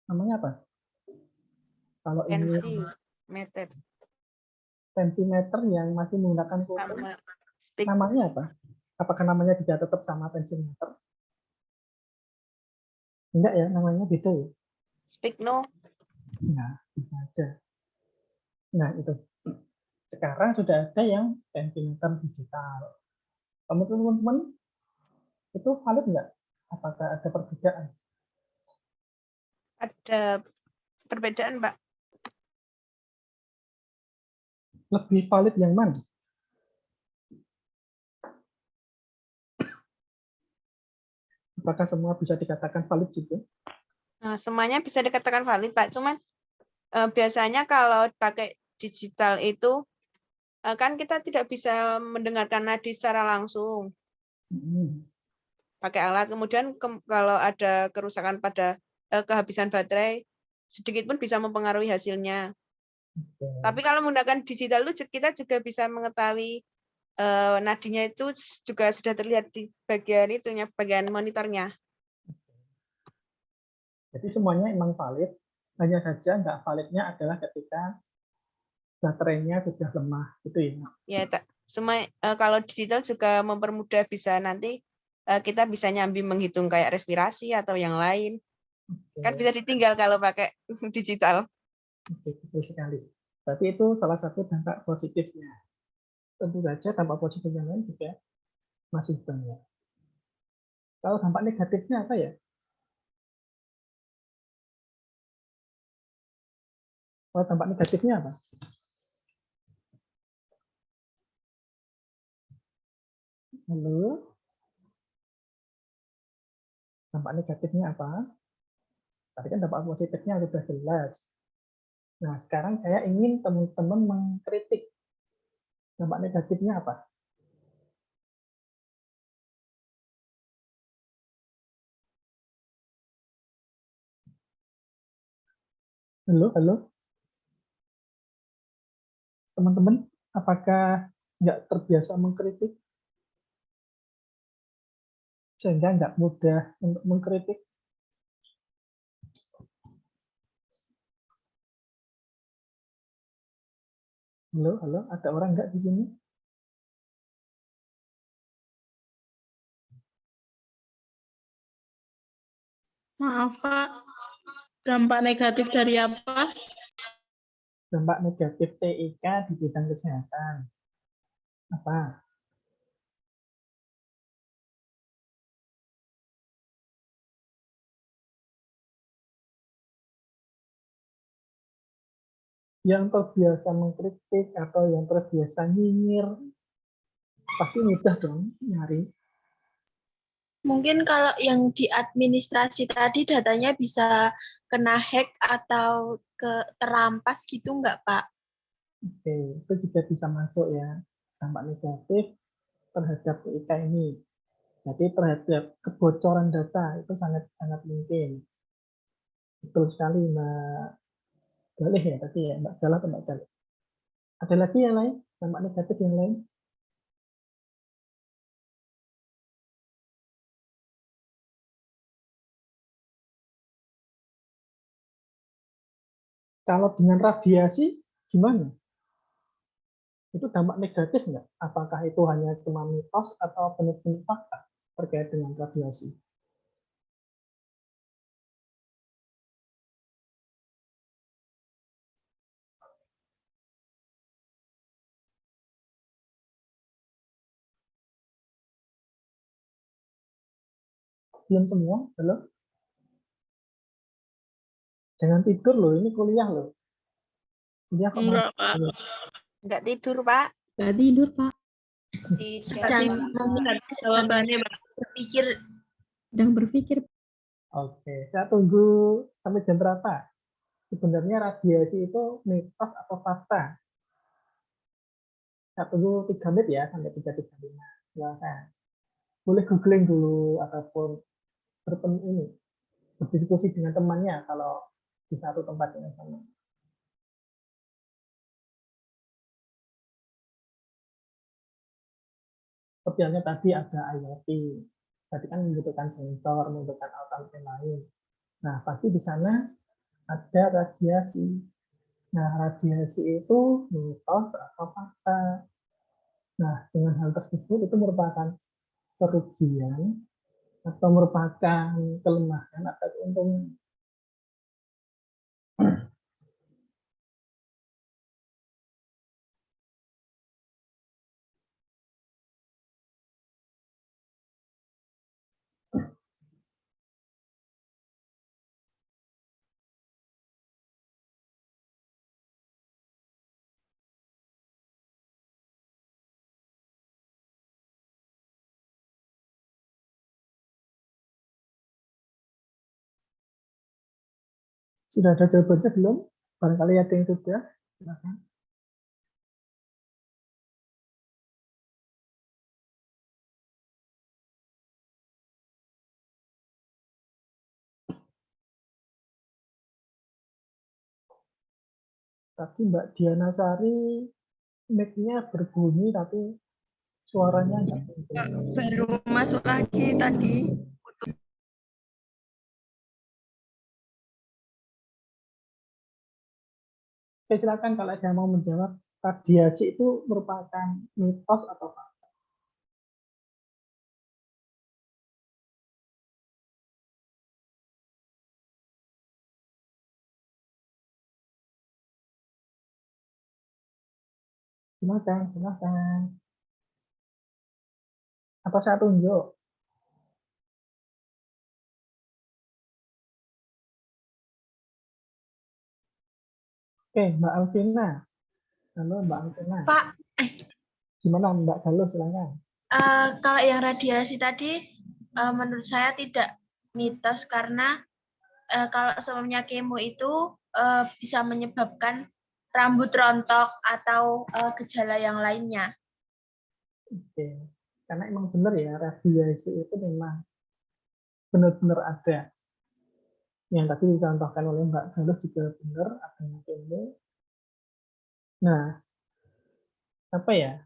Speaker 1: Namanya apa? Kalau ini
Speaker 6: meter
Speaker 1: tensimeter yang masih menggunakan kuping,
Speaker 6: sama speak
Speaker 1: namanya apa? Apakah namanya tidak tetap sama tensimeter? Enggak ya, namanya beda ya?
Speaker 6: no.
Speaker 1: Nah, bisa aja. Nah, itu. Sekarang sudah ada yang tensimeter digital. Teman-teman, itu valid nggak? Apakah ada perbedaan?
Speaker 6: Ada perbedaan, Mbak.
Speaker 1: Lebih valid yang mana? Apakah semua bisa dikatakan valid juga?
Speaker 6: Nah, semuanya bisa dikatakan valid, Pak. Cuman biasanya kalau pakai digital itu kan kita tidak bisa mendengarkan nadi secara langsung pakai alat. Kemudian kalau ada kerusakan pada kehabisan baterai, sedikit pun bisa mempengaruhi hasilnya. Tapi kalau menggunakan digital itu kita juga bisa mengetahui nadinya itu juga sudah terlihat di bagian monitornya.
Speaker 1: Jadi semuanya memang valid, hanya saja nggak validnya adalah ketika baterainya sudah lemah, gitu ya.
Speaker 6: Ya, semua kalau digital juga mempermudah, bisa nanti kita bisa nyambi menghitung kayak respirasi atau yang lain. Kan bisa ditinggal kalau pakai digital.
Speaker 1: Oke, betul sekali. Berarti itu salah satu dampak positifnya. Tentu saja dampak positif yang lain juga masih banyak. Kalau dampak negatifnya apa ya? Kalau dampak negatifnya apa? Halo? Dampak negatifnya apa? Tadi kan dampak positifnya sudah jelas. Nah, sekarang saya ingin teman-teman mengkritik. Dampak negatifnya apa? Halo, halo? Teman-teman, apakah nggak terbiasa mengkritik? Sehingga nggak mudah untuk mengkritik? Halo, halo? Ada orang nggak di sini?
Speaker 3: Maaf, Pak. Dampak negatif dari apa?
Speaker 1: Dampak negatif TIK di bidang kesehatan. Apa? Yang terbiasa mengkritik atau yang terbiasa nyinyir, pasti mudah dong nyari.
Speaker 3: Mungkin kalau yang di administrasi tadi datanya bisa kena hack atau terampas gitu nggak, Pak?
Speaker 1: Oke, itu juga bisa masuk ya. Dampak negatif terhadap TIK ini. Jadi terhadap kebocoran data itu sangat mungkin. Betul sekali Mbak Galih ya tadi ya, Mbak Galah atau Mbak Galih. Ada lagi yang lain, dampak negatif yang lain? Kalau dengan radiasi gimana? Itu dampak negatif nggak? Apakah itu hanya cuma mitos atau benar-benar fakta terkait dengan radiasi? Belum semua? Belum? Jangan tidur loh, ini kuliah loh. Kuliah kok
Speaker 2: Enggak, Pak.
Speaker 6: Nggak tidur, Pak.
Speaker 9: Nggak tidur, Pak.
Speaker 3: Sedang memikirkan
Speaker 2: Jawabannya, Pak.
Speaker 3: berpikir.
Speaker 9: Sedang berpikir.
Speaker 1: Oke, saya tunggu sampai jam berapa? Sebenarnya radiasi itu mitos atau fakta? Saya tunggu 3 menit ya, sampai 3:35. Silakan. Boleh googling dulu ataupun ini berdiskusi dengan temannya kalau di satu tempat yang sama. Seperti halnya tadi ada IoT, berarti kan membutuhkan sensor, membutuhkan alat-alat yang lain. Nah, pasti di sana ada radiasi. Nah, radiasi itu mitos atau fakta. Nah, dengan hal tersebut itu merupakan kerugian atau merupakan kelemahan atau keuntungan. Sudah ada jawabannya belum? Barangkali ada yang sudah. Silakan. Tadi Mbak Diana Sari mic-nya berbunyi tapi suaranya nggak muncul.
Speaker 8: Baru masuk lagi tadi.
Speaker 1: Oke, silakan kalau ada yang mau menjawab. Radiasi itu merupakan mitos atau fakta? Silakan, silakan. Atau saya tunjuk? Oke, Mbak Alvina. Halo Mbak Alvina.
Speaker 3: Pak,
Speaker 1: Gimana Mbak Galuh, silakan.
Speaker 3: kalau yang radiasi tadi menurut saya tidak mitos karena kalau sebelumnya kemo itu bisa menyebabkan rambut rontok atau gejala yang lainnya.
Speaker 1: Oke, karena emang benar ya, radiasi itu memang benar-benar ada. Yang tadi dicontohkan oleh Mbak Galuh juga benar, adanya kemo. Nah, apa ya?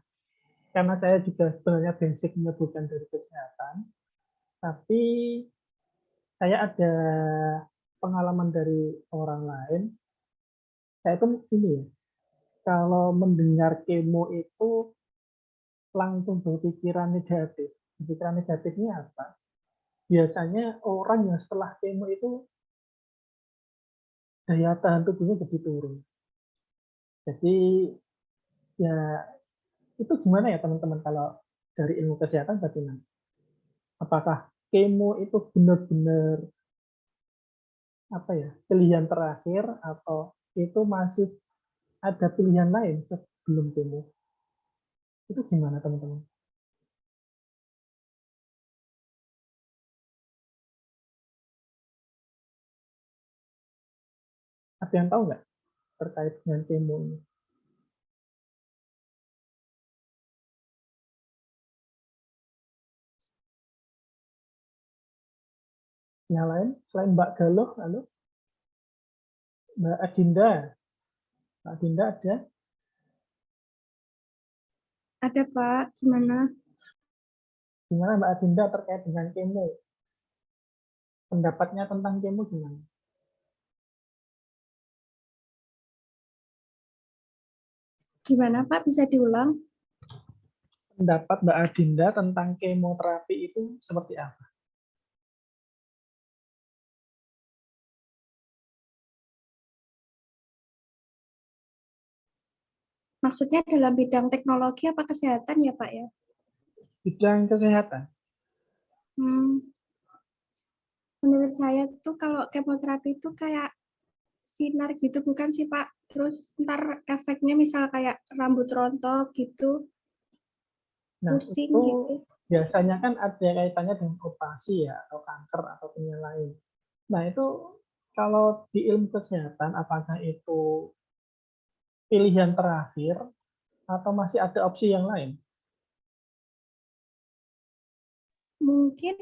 Speaker 1: Karena saya juga sebenarnya basicnya bukan dari kesehatan, tapi saya ada pengalaman dari orang lain. Saya itu ini ya, kalau mendengar kemo itu langsung berpikiran negatif. Pikiran negatifnya apa? Biasanya orang yang setelah kemo itu daya tahan tubuhnya jadi turun. Jadi ya itu gimana ya teman-teman kalau dari ilmu kesehatan bagaimana? Apakah kemo itu benar-benar apa ya pilihan terakhir atau itu masih ada pilihan lain sebelum kemo? Itu gimana teman-teman? Ada yang tahu nggak terkait dengan kemo ini? Yang lain selain Mbak Galuh, lalu Mbak Adinda. Mbak Adinda ada?
Speaker 9: Ada Pak, gimana?
Speaker 1: Gimana Mbak Adinda terkait dengan kemo? Pendapatnya tentang kemo gimana?
Speaker 9: Gimana Pak, bisa diulang?
Speaker 1: Pendapat Mbak Adinda tentang kemoterapi itu seperti apa?
Speaker 9: Maksudnya dalam bidang teknologi apa kesehatan ya Pak ya?
Speaker 1: Bidang kesehatan.
Speaker 9: Menurut saya tuh kalau kemoterapi itu kayak sinar gitu bukan sih Pak? Terus ntar efeknya misal kayak rambut rontok gitu,
Speaker 1: Nah,
Speaker 9: pusing
Speaker 1: itu
Speaker 9: gitu.
Speaker 1: biasanya kan ada kaitannya dengan operasi ya, atau kanker, atau yang lain. Nah, itu kalau di ilmu kesehatan, apakah itu pilihan terakhir, atau masih ada opsi yang lain?
Speaker 9: Mungkin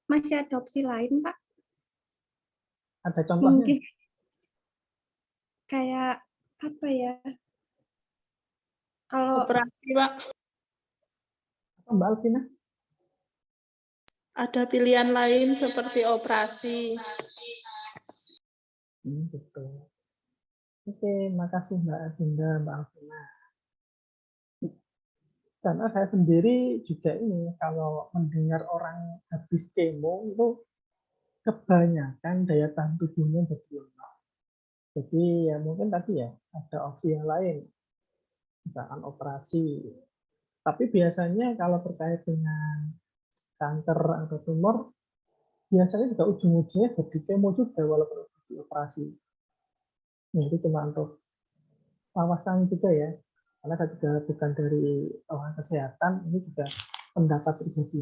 Speaker 9: masih ada opsi lain Pak.
Speaker 1: Ada contohnya?
Speaker 9: Mungkin kayak apa ya? Kalau
Speaker 8: Operasi, Pak.
Speaker 1: Apa, Mbak Alvina?
Speaker 8: Ada pilihan lain seperti operasi.
Speaker 1: Betul. Oke, makasih Mbak Adinda, Mbak Alvina. Karena saya sendiri juga ini, kalau mendengar orang habis kemo itu kebanyakan daya tahan tubuhnya jadi lemah. Jadi ya mungkin tadi ya ada opsi yang lain, misalkan operasi. Tapi biasanya kalau terkait dengan kanker atau tumor, biasanya juga ujung-ujungnya jadi kemo juga walaupun di operasi. Nah, itu cuma untuk wawasan juga ya, karena saya juga bukan dari orang kesehatan, ini juga pendapat pribadi.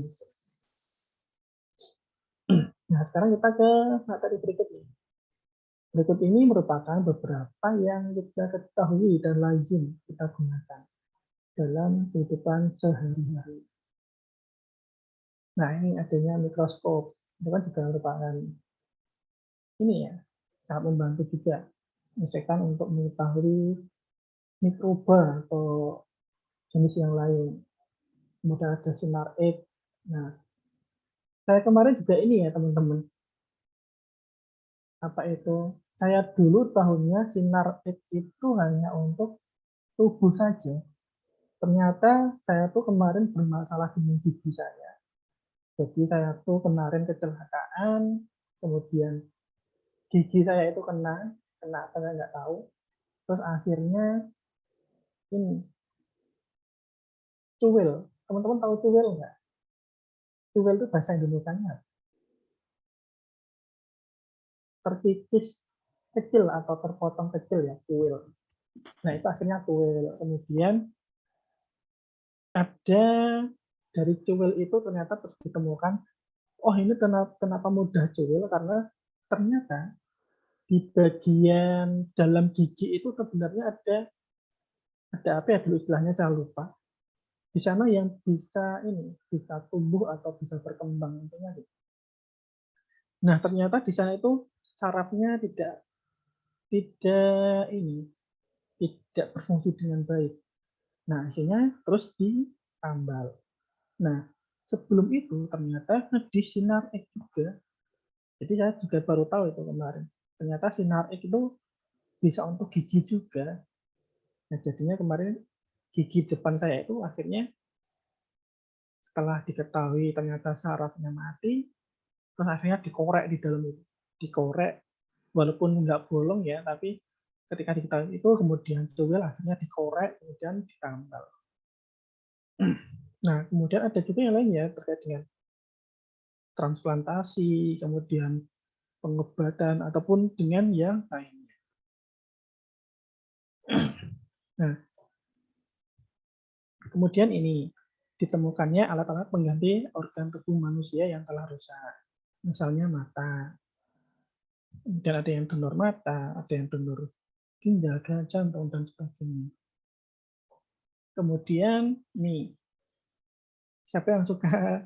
Speaker 1: Nah, sekarang kita ke materi berikutnya. Berikut ini merupakan beberapa yang kita ketahui dan lazim kita gunakan dalam kehidupan sehari-hari. Nah, ini adanya mikroskop. Itu kan juga merupakan ini ya, sangat membantu juga, misalkan untuk mengetahui mikroba atau jenis yang lain. Kemudian ada sinar X. Nah, saya kemarin juga ini ya teman-teman. Apa itu? Saya dulu tahunya sinar X itu hanya untuk tubuh saja. Ternyata saya tuh kemarin bermasalah dengan gigi saya. Jadi saya tuh kemarin kecelakaan, kemudian gigi saya itu kena apa saya nggak tahu. Terus akhirnya ini cuwil. Teman-teman tahu cuwil nggak? Cuwil itu bahasa Indonesianya terkikis kecil atau terpotong kecil ya, cuwil. Nah, itu akhirnya cuwil. Kemudian ada dari cuwil itu ternyata terus ditemukan, oh ini kenapa mudah cuwil, karena ternyata di bagian dalam gigi itu sebenarnya ada apa ya dulu istilahnya, saya lupa. Di sana yang bisa bisa tumbuh atau bisa berkembang intinya gitu. Nah, ternyata di sana itu sarafnya tidak berfungsi dengan baik. Nah, akhirnya terus ditambal. Nah, sebelum itu ternyata di sinar X juga. Jadi saya juga baru tahu itu kemarin. Ternyata sinar X itu bisa untuk gigi juga. Nah, jadinya kemarin gigi depan saya itu akhirnya setelah diketahui ternyata sarafnya mati, terus akhirnya dikorek di dalam itu. Dikorek, walaupun nggak bolong ya, tapi ketika diketahui itu kemudian cuwil akhirnya dikorek, kemudian ditambal. Nah, kemudian ada juga yang lain ya terkait dengan transplantasi, kemudian pengobatan, ataupun dengan yang lainnya. Nah, kemudian ini ditemukannya alat-alat pengganti organ tubuh manusia yang telah rusak. Misalnya mata. Kemudian ada yang donor mata, ada yang donor ginjal, jantung, dan sebagainya. Kemudian nih, siapa yang suka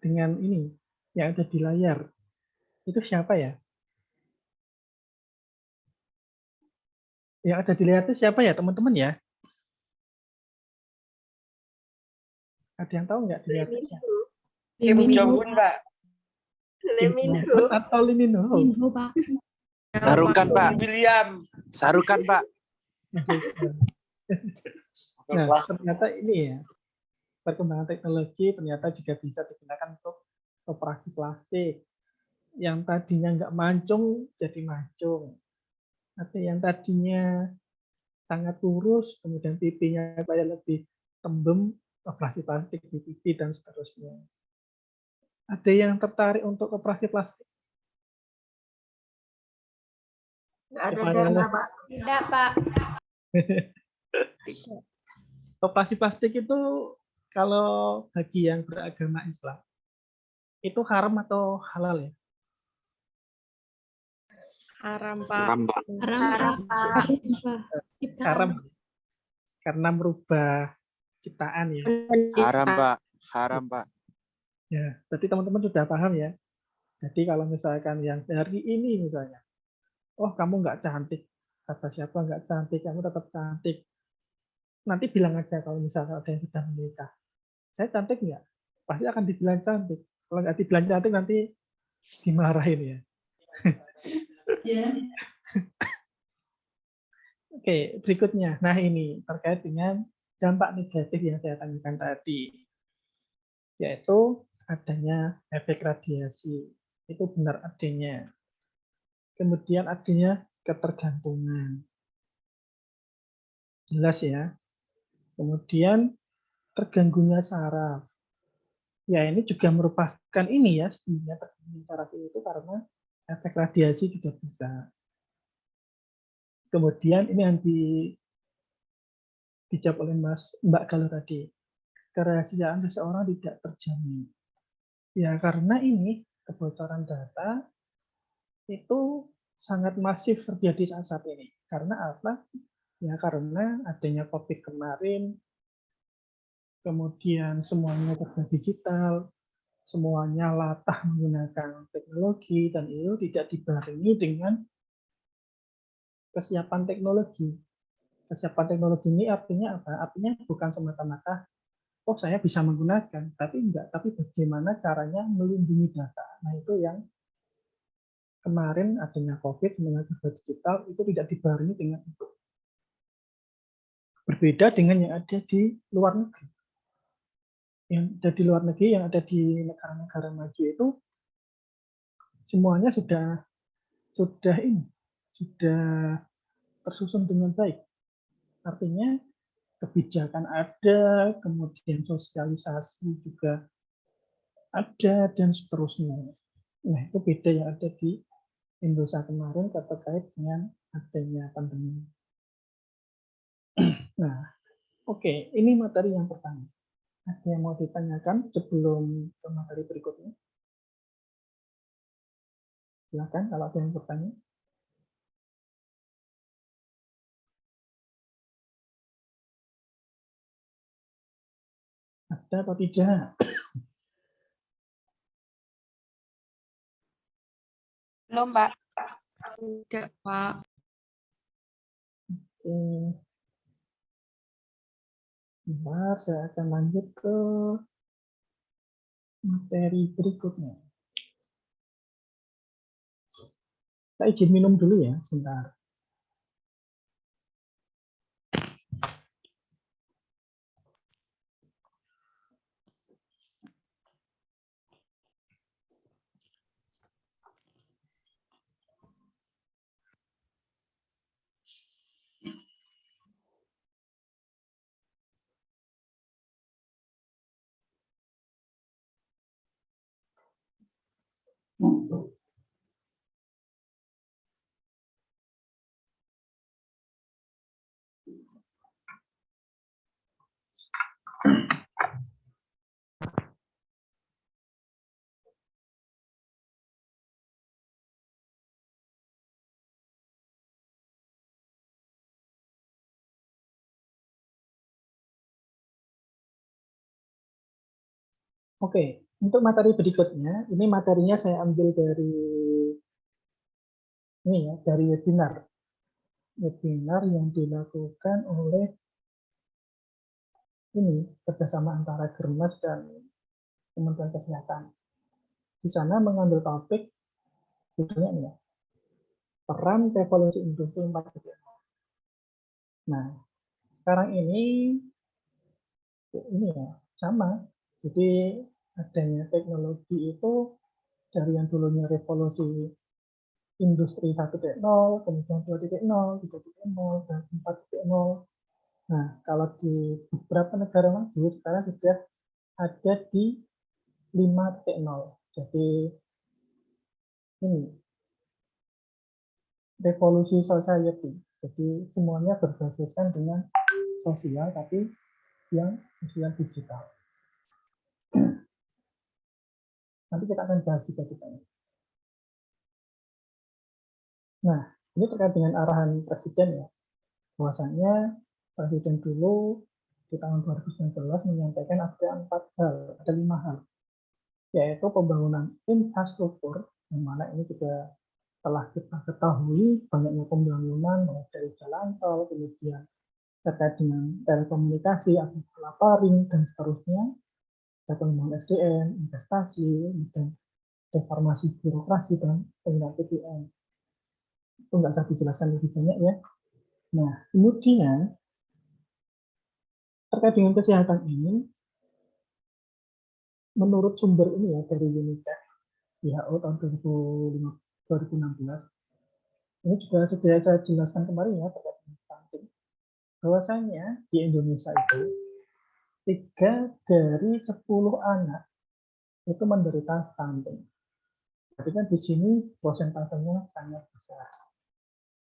Speaker 1: dengan ini yang ada di layar? Itu siapa ya? Yang ada dilihat itu siapa ya teman-teman ya? Ada yang tahu nggak dilihatnya?
Speaker 4: Kim Jong Un, Pak.
Speaker 1: Kim Jong-un atau Lee Min Ho?
Speaker 9: Minho, Pak.
Speaker 5: Sarukan, Pak.
Speaker 4: William.
Speaker 5: Sarukan, Pak.
Speaker 1: Nah, ternyata ini ya, perkembangan teknologi ternyata juga bisa digunakan untuk operasi plastik. Yang tadinya nggak mancung, jadi mancung. Atau yang tadinya sangat lurus, kemudian pipinya supaya lebih tembem, operasi plastik di pipi, dan seterusnya. Ada yang tertarik untuk operasi plastik?
Speaker 8: Nggak ada
Speaker 1: Kepala
Speaker 8: dana,
Speaker 1: lah.
Speaker 8: Pak.
Speaker 2: Tidak, Pak.
Speaker 1: Operasi plastik itu kalau bagi yang beragama Islam, itu haram atau halal ya?
Speaker 6: Haram, Pak.
Speaker 5: Haram, Pak.
Speaker 8: Haram, Pak.
Speaker 1: Haram, karena merubah ciptaan ya.
Speaker 5: Haram, Pak. Haram, Pak.
Speaker 1: Ya, berarti teman-teman sudah paham ya. Jadi kalau misalkan yang hari ini misalnya, oh kamu nggak cantik, kata siapa nggak cantik, kamu tetap cantik. Nanti bilang aja kalau misalkan ada yang sudah menikah, saya cantik nggak? Pasti akan dibilang cantik. Kalau nggak dibilang cantik nanti dimarahin ya. Oke, berikutnya. Nah ini terkait dengan dampak negatif yang saya tanyakan tadi, yaitu adanya efek radiasi. Itu benar adanya. Kemudian adanya ketergantungan. Jelas ya. Kemudian terganggunya saraf. Ya ini juga merupakan ini ya, sebenarnya terganggunya saraf itu karena efek radiasi juga bisa. Kemudian ini yang dijawab oleh Mbak Galuh tadi. Kerahasiaan seseorang tidak terjamin. Ya karena ini kebocoran data itu sangat masif terjadi saat ini. Karena apa? Ya karena adanya COVID kemarin, kemudian semuanya serba digital, semuanya latah menggunakan teknologi, dan itu tidak dibarengi dengan kesiapan teknologi. Kesiapan teknologi ini artinya apa? Artinya bukan semata-mata, oh saya bisa menggunakan, tapi enggak. Tapi bagaimana caranya melindungi data. Nah itu yang kemarin adanya COVID dengan serba digital itu tidak dibarengi dengan itu. Berbeda dengan yang ada di luar negeri. Yang ada di luar negeri, yang ada di negara-negara maju itu semuanya sudah tersusun dengan baik. Artinya kebijakan ada, kemudian sosialisasi juga ada, dan seterusnya. Nah itu beda yang ada di Indonesia kemarin terkait dengan adanya pandemi. Nah, oke, ini materi yang pertama. Ada yang mau ditanyakan sebelum ke materi berikutnya? Silakan kalau ada yang bertanya. Ada atau tidak?
Speaker 6: Belum, Pak. Tidak, Pak.
Speaker 1: Oke. Bentar, saya akan lanjut ke materi berikutnya. Saya izin minum dulu ya, sebentar. Oke, untuk materi berikutnya, ini materinya saya ambil dari ini ya, dari webinar. webinar yang dilakukan oleh ini kerjasama antara Germas dan Kementerian Kesehatan. Di sana mengambil topik judulnya ini ya, peran revolusi industri 4.0. Nah, sekarang ini ya sama. Jadi adanya teknologi itu dari yang dulunya revolusi industri 1.0, kemudian 2.0, 3.0, dan 4.0. Nah, kalau di beberapa negara maju sekarang sudah ada di 5.0. Jadi ini revolusi society. Jadi semuanya berbasiskan dengan sosial, tapi yang sosial digital. Nanti kita akan bahas juga di sana. Nah, ini terkait dengan arahan Presiden ya. Bahwasanya Presiden dulu di tahun 2019 menyampaikan ada 4 hal, ada 5 hal. Yaitu pembangunan infrastruktur, yang mana ini juga telah kita ketahui banyaknya pembangunan mulai dari jalan tol, kemudian terkait dengan telekomunikasi, atau pelaparing, dan seterusnya, ada pengembangan SDM, investasi, dan reformasi birokrasi, dan penggunaan PPN. Itu nggak usah dijelaskan lebih banyak ya. Nah, kemudian terkait dengan kesehatan ini, menurut sumber ini ya dari UNICEF, WHO tahun 2016, ini juga sudah saya jelaskan kemarin ya terkait dengan stunting, bahwasanya di Indonesia itu 3 dari 10 anak itu menderita stunting. Jadi kan di sini prosentasenya sangat besar.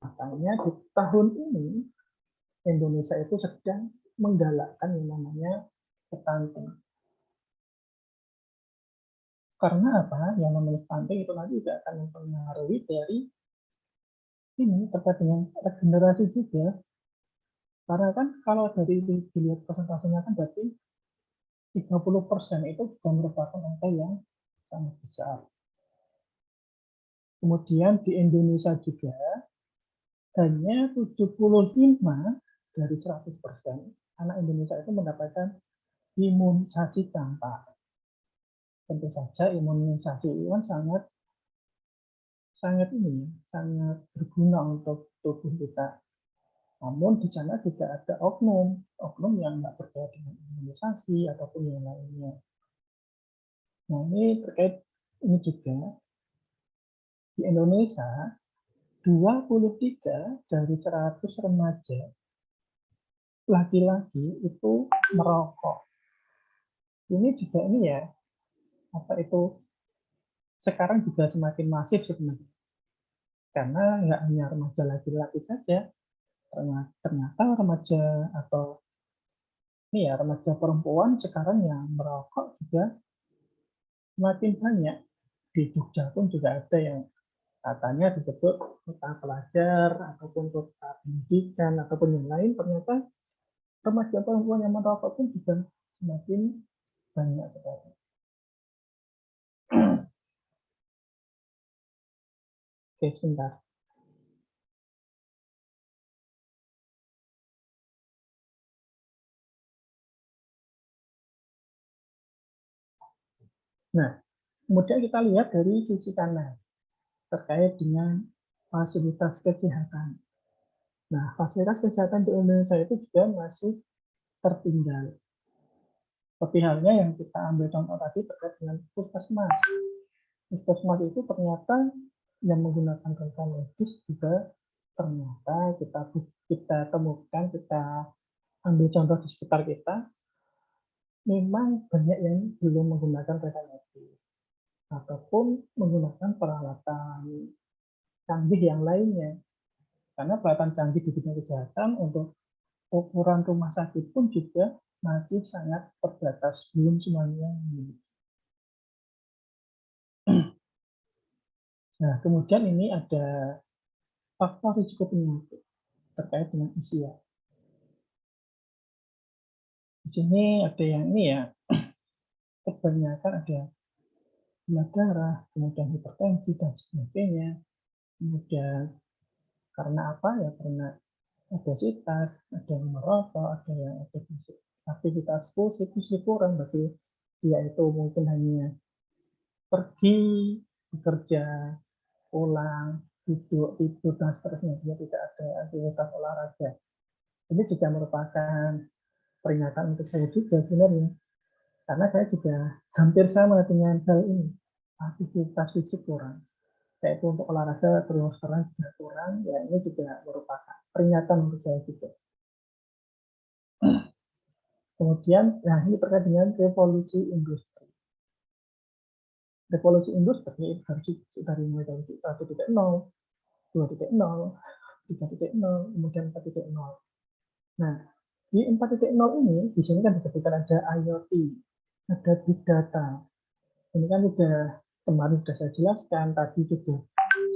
Speaker 1: Makanya di tahun ini Indonesia itu sedang menggalakkan yang namanya stunting. Karena apa? Yang namanya stunting itu nanti juga akan mempengaruhi dari ini terkait dengan regenerasi juga. Karena kan kalau dari dilihat persentasenya kan berarti 30% itu juga merupakan angka yang sangat besar. Kemudian di Indonesia juga hanya 75 dari 100% anak Indonesia itu mendapatkan imunisasi campak. Tentu saja imunisasi itu kan sangat berguna untuk tubuh kita. Namun di sana juga ada oknum yang nggak percaya dengan imunisasi ataupun yang lainnya. Nah ini terkait ini juga di Indonesia 23 dari 100 remaja laki-laki itu merokok. Ini juga ini ya sekarang juga semakin masif sebenarnya. Karena nggak hanya remaja laki-laki saja, ternyata remaja atau remaja perempuan sekarang yang merokok juga semakin banyak. Di Jogja pun juga ada yang katanya disebut kota pelajar ataupun kota pendidikan ataupun yang lain, ternyata remaja perempuan yang merokok pun juga semakin banyak sekali. Oke, sebentar. Nah, kemudian kita lihat dari sisi kanan terkait dengan fasilitas kesehatan. Nah, fasilitas kesehatan di Indonesia itu juga masih tertinggal. Seperti halnya yang kita ambil contoh tadi terkait dengan puskesmas. Puskesmas itu ternyata yang menggunakan tenaga medis juga ternyata kita temukan, kita ambil contoh di sekitar kita, memang banyak yang belum menggunakan tenaga medis ataupun menggunakan peralatan canggih yang lainnya. Karena peralatan canggih di bidang kesehatan untuk ukuran rumah sakit pun juga masih sangat terbatas, belum semuanya memiliki. Nah, kemudian ini ada faktor risiko penyakit terkait dengan usia. Di sini ada yang ini ya, kebanyakan ada gula darah, kemudian hipertensi dan sebagainya, kemudian Karena apa? Ya karena obesitas, ada yang merokok, ada yang aktivitas fisik kurang, berarti dia itu mungkin hanya pergi bekerja, pulang, duduk, tidur, dan seterusnya. Dia tidak ada aktivitas olahraga. Ini juga merupakan peringatan untuk saya juga sebenarnya. Karena saya juga hampir sama dengan hal ini. Aktivitas fisik kurang. Yaitu untuk olahraga terus terang juga kurang. Ya ini juga merupakan peringatan untuk saya juga. Kemudian, nah ini terkait dengan revolusi industri. Revolusi industri dari mulai dari 1.0, 2.0, 3.0, kemudian 4.0. Nah, di 4.0 ini, di sini kan disebutkan ada IoT, ada big data. Ini kan sudah kemarin sudah saya jelaskan, tadi juga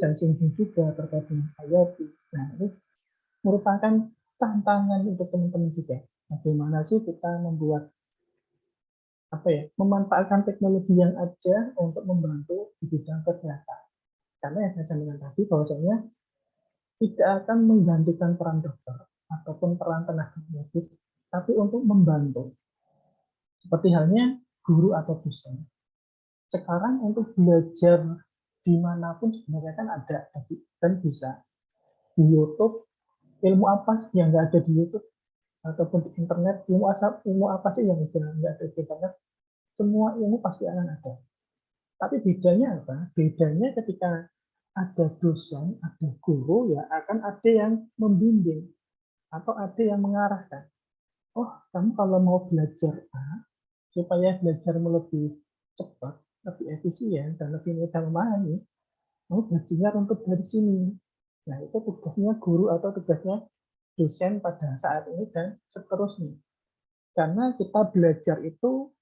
Speaker 1: sensing juga terkait dengan IoT. Nah, ini merupakan tantangan untuk teman-teman juga. Bagaimana sih kita membuat memanfaatkan teknologi yang ada untuk membantu di bidang kesehatan. Karena yang saya sampaikan tadi bahwasanya tidak akan menggantikan peran dokter ataupun peran tenaga medis, tapi untuk membantu. Seperti halnya guru atau dosen. Sekarang untuk belajar dimanapun sebenarnya kan ada dan bisa di YouTube. Ilmu apa yang nggak ada di YouTube ataupun di internet? Ilmu apa sih yang nggak ada di internet? Semua ilmu pasti akan ada. Tapi bedanya apa? Bedanya ketika ada dosen, ada guru, ya akan ada yang membimbing atau ada yang mengarahkan. Oh, kamu kalau mau belajar A, supaya belajarmu lebih cepat, lebih efisien, dan lebih mudah memahami, kamu belajar untuk dari sini. Nah, itu tugasnya guru atau tugasnya dosen pada saat ini dan seterusnya. Karena kita belajar itu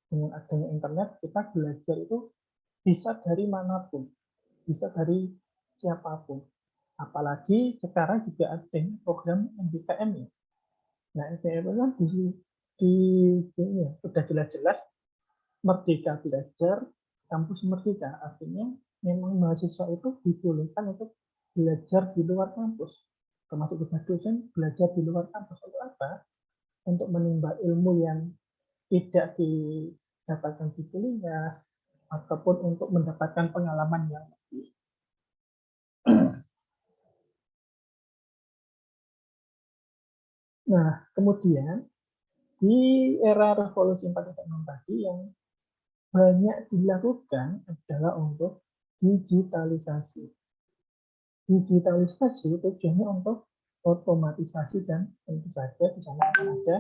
Speaker 1: dengan adanya internet, kita belajar itu bisa dari manapun, bisa dari siapapun. Apalagi sekarang juga ada program MBKM ya. Nah, MBKM kan ini ya, sudah jelas-jelas Merdeka Belajar, Kampus Merdeka. Artinya memang mahasiswa itu dibolehkan untuk belajar di luar kampus. Termasuk juga dosen belajar di luar kampus. Untuk apa? Untuk menimba ilmu yang tidak didapatkan di kuliah, ataupun untuk mendapatkan pengalaman yang lebih. Nah, kemudian di era revolusi 4.0 tadi yang banyak dilakukan adalah untuk digitalisasi. Digitalisasi tujuannya untuk otomatisasi dan tentu saja di sana akan ada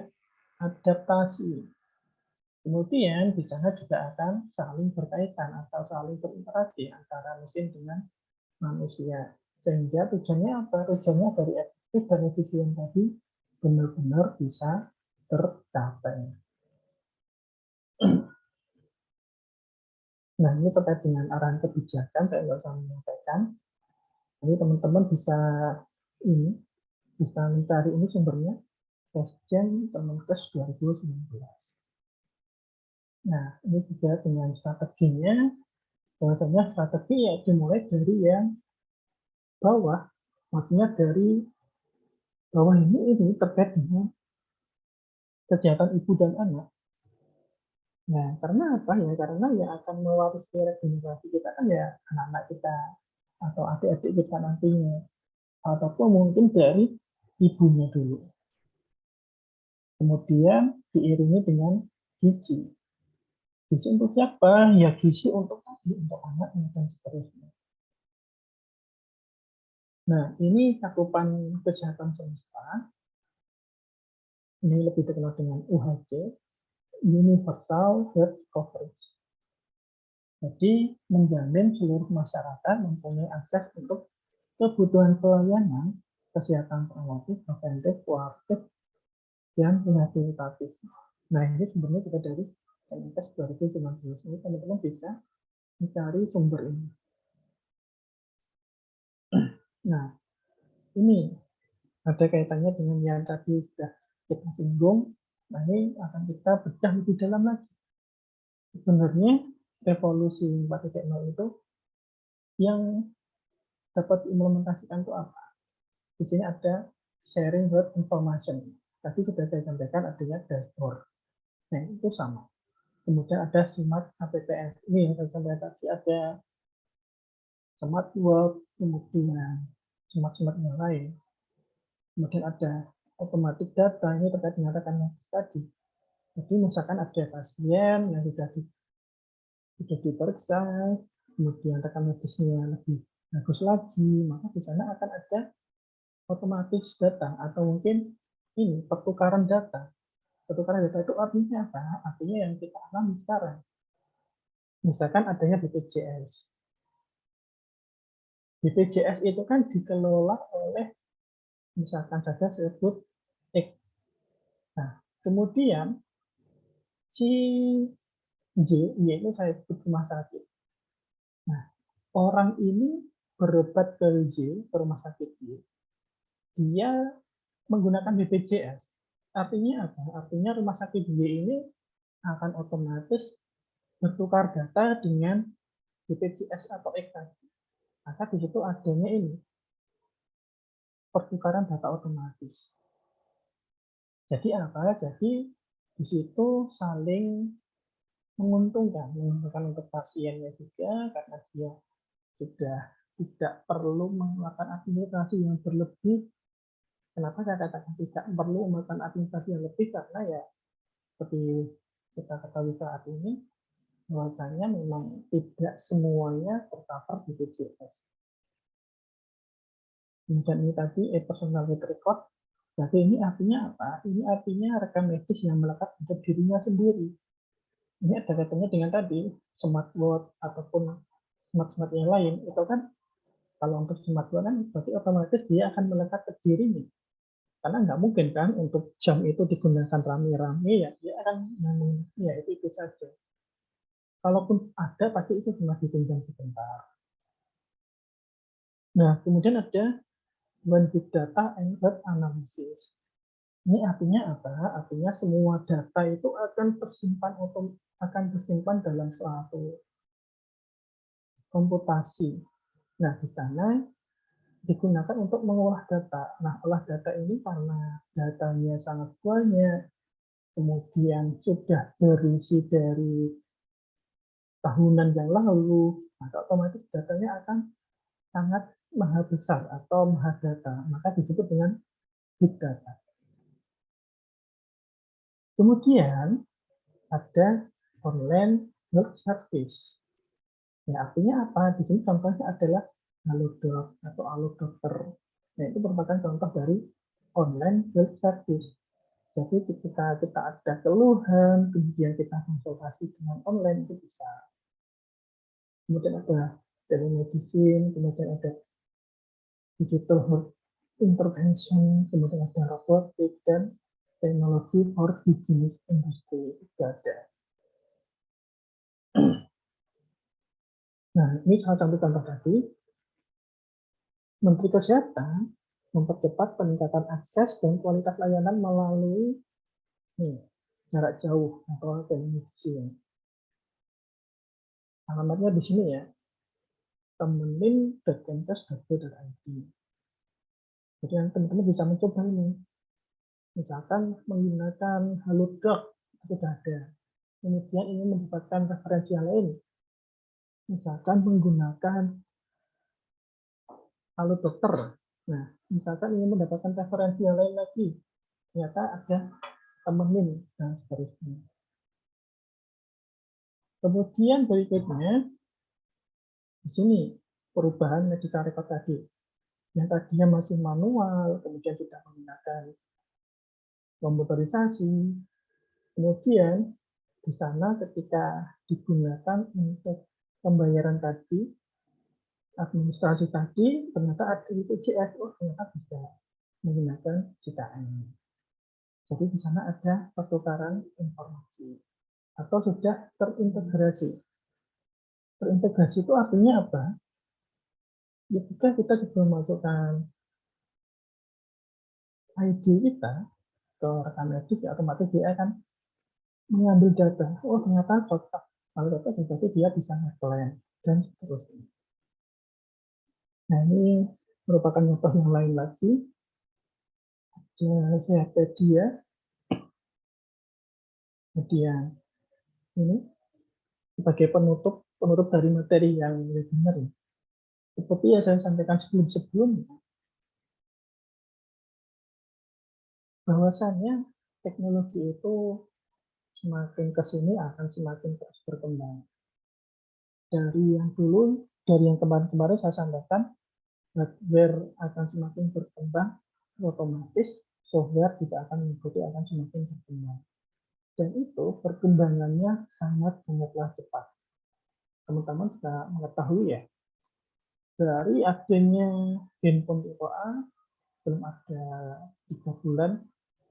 Speaker 1: adaptasi. Kemudian di sana juga akan saling berkaitan atau saling berinteraksi antara mesin dengan manusia. Sehingga tujuannya apa? Tujuannya dari efektif dan efisien tadi benar-benar bisa tercapai. Nah, ini terkait dengan arahan kebijakan, saya nggak usah menyampaikan. Ini teman-teman bisa mencari ini sumbernya, Sesjen Kemenkes 2019. Nah, ini juga dengan strateginya, bahwasanya strategi ya dimulai dari yang bawah, maksudnya dari bawah ini terkait dengan kesehatan ibu dan anak. Nah, karena apa ya? Karena yang akan mewarisi regenerasi kita kan ya anak-anak kita atau adik-adik kita nantinya, ataupun mungkin dari ibunya dulu. Kemudian diiringi dengan gizi. Gizi untuk siapa? Ya gizi untuk anaknya dan seterusnya. Nah, ini cakupan kesehatan semesta. Ini lebih dikenal dengan UHC, Universal Health Coverage. Jadi, menjamin seluruh masyarakat mempunyai akses untuk kebutuhan pelayanan kesehatan promotif, preventif, kuratif, dan rehabilitatif. Nah, ini sebenarnya juga dari Kemenkes 2019. Ini teman-teman bisa mencari sumber ini. Nah, ini ada kaitannya dengan yang tadi sudah kita singgung. Nah, ini akan kita bedah lebih dalam lagi. Sebenarnya revolusi 4.0 itu yang dapat diimplementasikan itu apa? di sini ada sharing work information. Tadi sudah saya sampaikan adanya dashboard. Nah, itu sama. Kemudian ada smart APPS. Ini yang saya sampaikan tadi, ada smart work, kemudian smart yang lain. Kemudian ada automatic data, ini terkait dengan rekan tadi. Jadi misalkan ada pasien yang sudah diperiksa, kemudian rekam medisnya lebih bagus lagi, maka di sana akan ada otomatis data atau mungkin ini pertukaran data. Pertukaran data itu artinya apa? Artinya yang kita alami sekarang. Misalkan adanya BPJS. BPJS itu kan dikelola oleh misalkan saja sebut X. Nah, kemudian si Y itu saya sebut rumah sakit. Nah, orang ini berobat ke Y, ke rumah sakit Y, dia menggunakan BPJS. Artinya apa? Artinya rumah sakit Y ini akan otomatis bertukar data dengan BPJS atau X tadi. Maka di situ adanya ini pertukaran data otomatis. Jadi apa? Jadi di situ saling menguntungkan untuk pasiennya juga karena dia sudah tidak perlu mengeluarkan administrasi yang berlebih. Kenapa saya katakan tidak perlu mengeluarkan administrasi yang lebih? Karena ya seperti kita ketahui saat ini, bahwasanya memang tidak semuanya tercover di BPJS. Kemudian ini tadi personal health record. Jadi ini artinya apa? Ini artinya rekam medis yang melekat pada dirinya sendiri. Ini ada kaitannya dengan tadi smart watch ataupun smart yang lain. Itu kan kalau untuk smart watch kan berarti otomatis dia akan melekat ke dirinya. Karena nggak mungkin kan untuk jam itu digunakan rame-rame, ya dia akan ya itu saja. Kalaupun ada pasti itu cuma dipinjam sebentar. Nah, kemudian ada big data and web analysis. Ini artinya apa? Artinya semua data itu akan tersimpan dalam suatu komputasi. Nah, di sana digunakan untuk mengolah data. Nah, olah data ini karena datanya sangat banyak, kemudian sudah berisi dari tahunan yang lalu, maka otomatis datanya akan sangat maha besar atau maha data. Maka disebut dengan big data. Kemudian ada online health service. Ya, artinya apa? Di sini contohnya adalah Halodoc atau Halo Dokter. Nah, itu merupakan contoh dari online health service. Jadi ketika kita ada keluhan, kemudian kita konsultasi dengan online, itu bisa. Kemudian ada telemedicine, kemudian ada digital health intervention, kemudian ada robotik, dan teknologi for business industry. Itu ada. Nah, ini salah satu contoh tadi. Menteri Kesehatan mempercepat peningkatan akses dan kualitas layanan melalui jarak jauh atau telemedicine. Alamatnya di sini ya, temenin.kemenkes.go.id. Jadi teman-teman bisa mencoba ini. Misalkan menggunakan Halodoc, sudah ada. Kemudian ingin mendapatkan referensi yang lain. Misalkan menggunakan Halo Dokter. Nah, misalkan ingin mendapatkan referensi yang lain lagi, ternyata ada temenin dan seterusnya. Kemudian berikutnya di sini perubahan medical record tadi. Yang tadinya masih manual, kemudian sudah menggunakan komputerisasi. Kemudian di sana ketika digunakan untuk pembayaran tadi, administrasi tadi, ternyata ada BPJS, ternyata bisa menggunakan JKN. Jadi di sana ada pertukaran informasi atau sudah terintegrasi. Terintegrasi itu artinya apa? Ketika kita juga memasukkan ID kita ke rekam medis, ya otomatis dia akan mengambil data. Oh, ternyata cocok. Kalau cocok, berarti dia bisa nge-claim dan seterusnya. Nah, ini merupakan contoh yang lain lagi. Sehatpedia. Kemudian ini sebagai penutup dari materi yang webinar ya. Seperti yang saya sampaikan sebelumnya, bahwasannya teknologi itu semakin ke sini akan semakin terus berkembang. Dari yang kemarin-kemarin saya sampaikan, hardware akan semakin berkembang, otomatis software juga akan mengikuti, akan semakin berkembang. Dan itu perkembangannya sangat-sangatlah cepat. Teman-teman sudah mengetahui ya, dari adanya handphone tipe A, belum ada 3 bulan,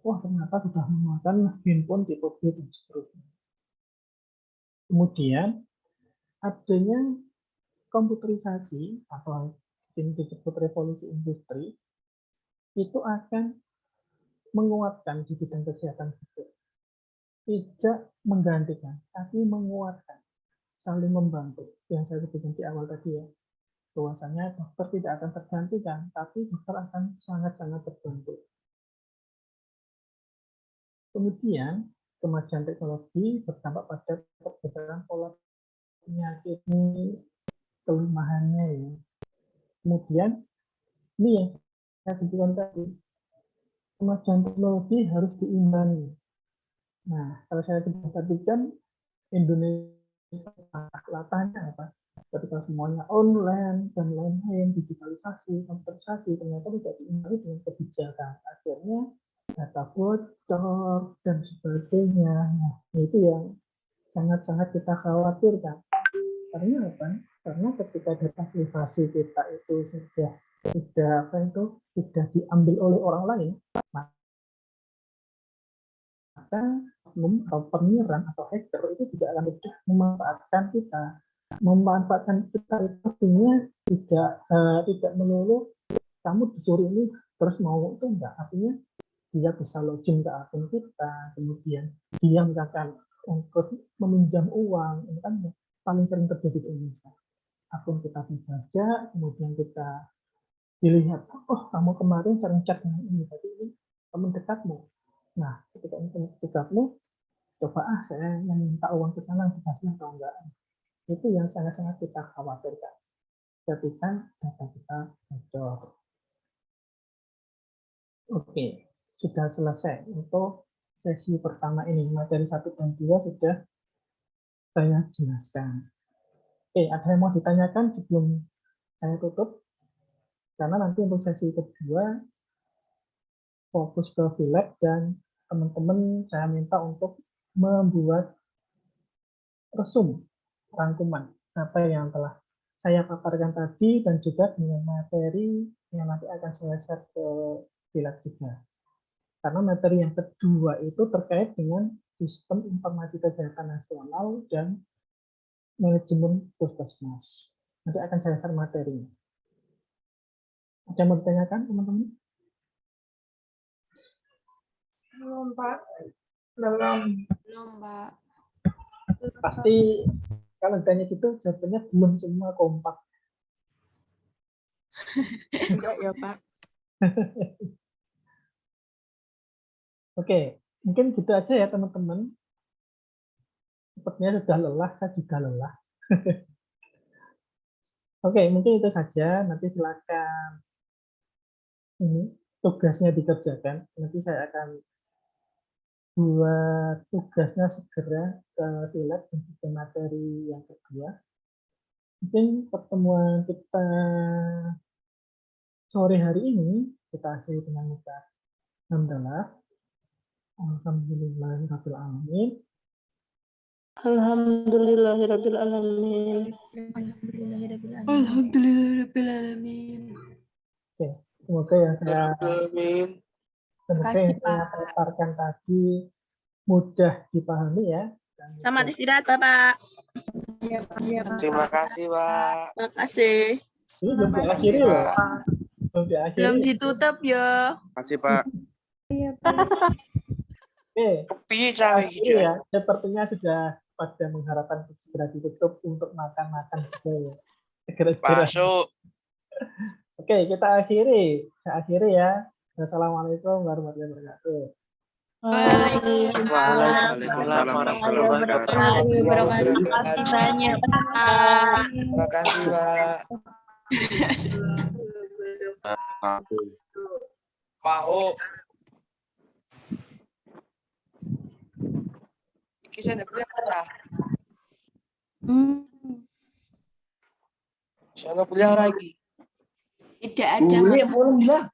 Speaker 1: wah ternyata sudah menggunakan handphone tipe B dan seterusnya. Kemudian adanya komputerisasi atau yang disebut revolusi industri itu akan menguatkan di bidang kesehatan juga. Tidak menggantikan, tapi menguatkan, saling membantu. Yang saya sebutkan di awal tadi ya, bahwasanya dokter tidak akan tergantikan, tapi dokter akan sangat-sangat terbantu. Kemudian kemajuan teknologi berdampak pada pergeseran pola penyakit ini, kelemahannya ya. Kemudian ini yang saya sebutkan tadi, kemajuan teknologi harus diimbangi. Nah, kalau saya perhatikan Indonesia latahnya apa? Ketika semuanya online dan lain-lain, digitalisasi, komputerisasi, ternyata tidak diimbangi dengan kebijakan. Akhirnya data bocor dan sebagainya. Nah, itu yang sangat-sangat kita khawatirkan. Karena apa? Karena ketika data privasi kita itu sudah diambil oleh orang lain, maka oknum atau penyerang atau hacker itu tidak akan mudah memanfaatkan kita. Memanfaatkan kita itu artinya tidak melulu kamu disuruh ini terus mau, itu enggak. Artinya dia bisa login ke akun kita, kemudian dia misalkan untuk meminjam uang, ini kan paling sering terjadi di Indonesia. Akun kita dibaca, kemudian kita dilihat, oh kamu kemarin sering chat dengan ini, berarti ini teman dekatmu. Nah, ketika ini teman dekatmu, coba saya minta uang ke sana, dikasih atau enggak. Itu yang sangat-sangat kita khawatirkan ketika data kita bocor. Oke, sudah selesai untuk sesi pertama ini. Materi 1 dan 2 sudah saya jelaskan. Oke, ada yang mau ditanyakan sebelum saya tutup? Karena nanti untuk sesi kedua fokus ke VLab dan teman-teman saya minta untuk membuat resum rangkuman apa yang telah saya paparkan tadi dan juga dengan materi yang nanti akan saya share ke VLab juga. Karena materi yang kedua itu terkait dengan sistem informasi kesehatan nasional dan manajemen puskesmas. Nanti akan saya share materinya. Ada yang mau ditanyakan, teman-teman?
Speaker 8: Belum, Pak. Belum.
Speaker 7: Belum, Pak.
Speaker 1: Pasti kalau ditanya gitu jawabannya belum semua kompak.
Speaker 6: Enggak ya, Pak.
Speaker 1: Oke, mungkin gitu aja ya teman-teman. Sepertinya sudah lelah, saya juga lelah. Oke, mungkin itu saja. Nanti silakan ini tugasnya dikerjakan. Nanti saya akan buat tugasnya segera ke VLab dan juga materi yang kedua. Mungkin pertemuan kita sore hari ini kita akhiri dengan ucap hamdalah. Alhamdulillahirabbil alamin.
Speaker 7: Alhamdulillahirabbil alamin.
Speaker 2: Alhamdulillahirabbil alamin.
Speaker 1: Oke, semoga yang saya
Speaker 2: Makasih, Pak.
Speaker 1: paparkan tadi mudah dipahami ya.
Speaker 3: Selamat istirahat, Bapak.
Speaker 4: Terima kasih, Pak.
Speaker 3: Makasih.
Speaker 1: Ini belum
Speaker 4: Makasih,
Speaker 1: diakhiri loh.
Speaker 4: Pak.
Speaker 1: Belum diakhiri.
Speaker 3: Belum ditutup ya.
Speaker 4: Makasih, Pak.
Speaker 1: Oke,
Speaker 4: Kepi cawe
Speaker 1: akhiri ya. Sepertinya sudah pada mengharapkan segera ditutup untuk makan-makan juga ya. Segera-segera.
Speaker 4: Masuk.
Speaker 1: Oke, kita akhiri. Saya akhiri ya. Assalamualaikum warahmatullahi wabarakatuh.
Speaker 4: Waalaikumsalam warahmatullahi wabarakatuh.
Speaker 3: Terima kasih banyak, Pak.
Speaker 4: Terima kasih, Pak. Pak O. Kisah ada pelihara. Saya nggak pelihara lagi.
Speaker 2: Tidak ada.
Speaker 4: Boleh lah.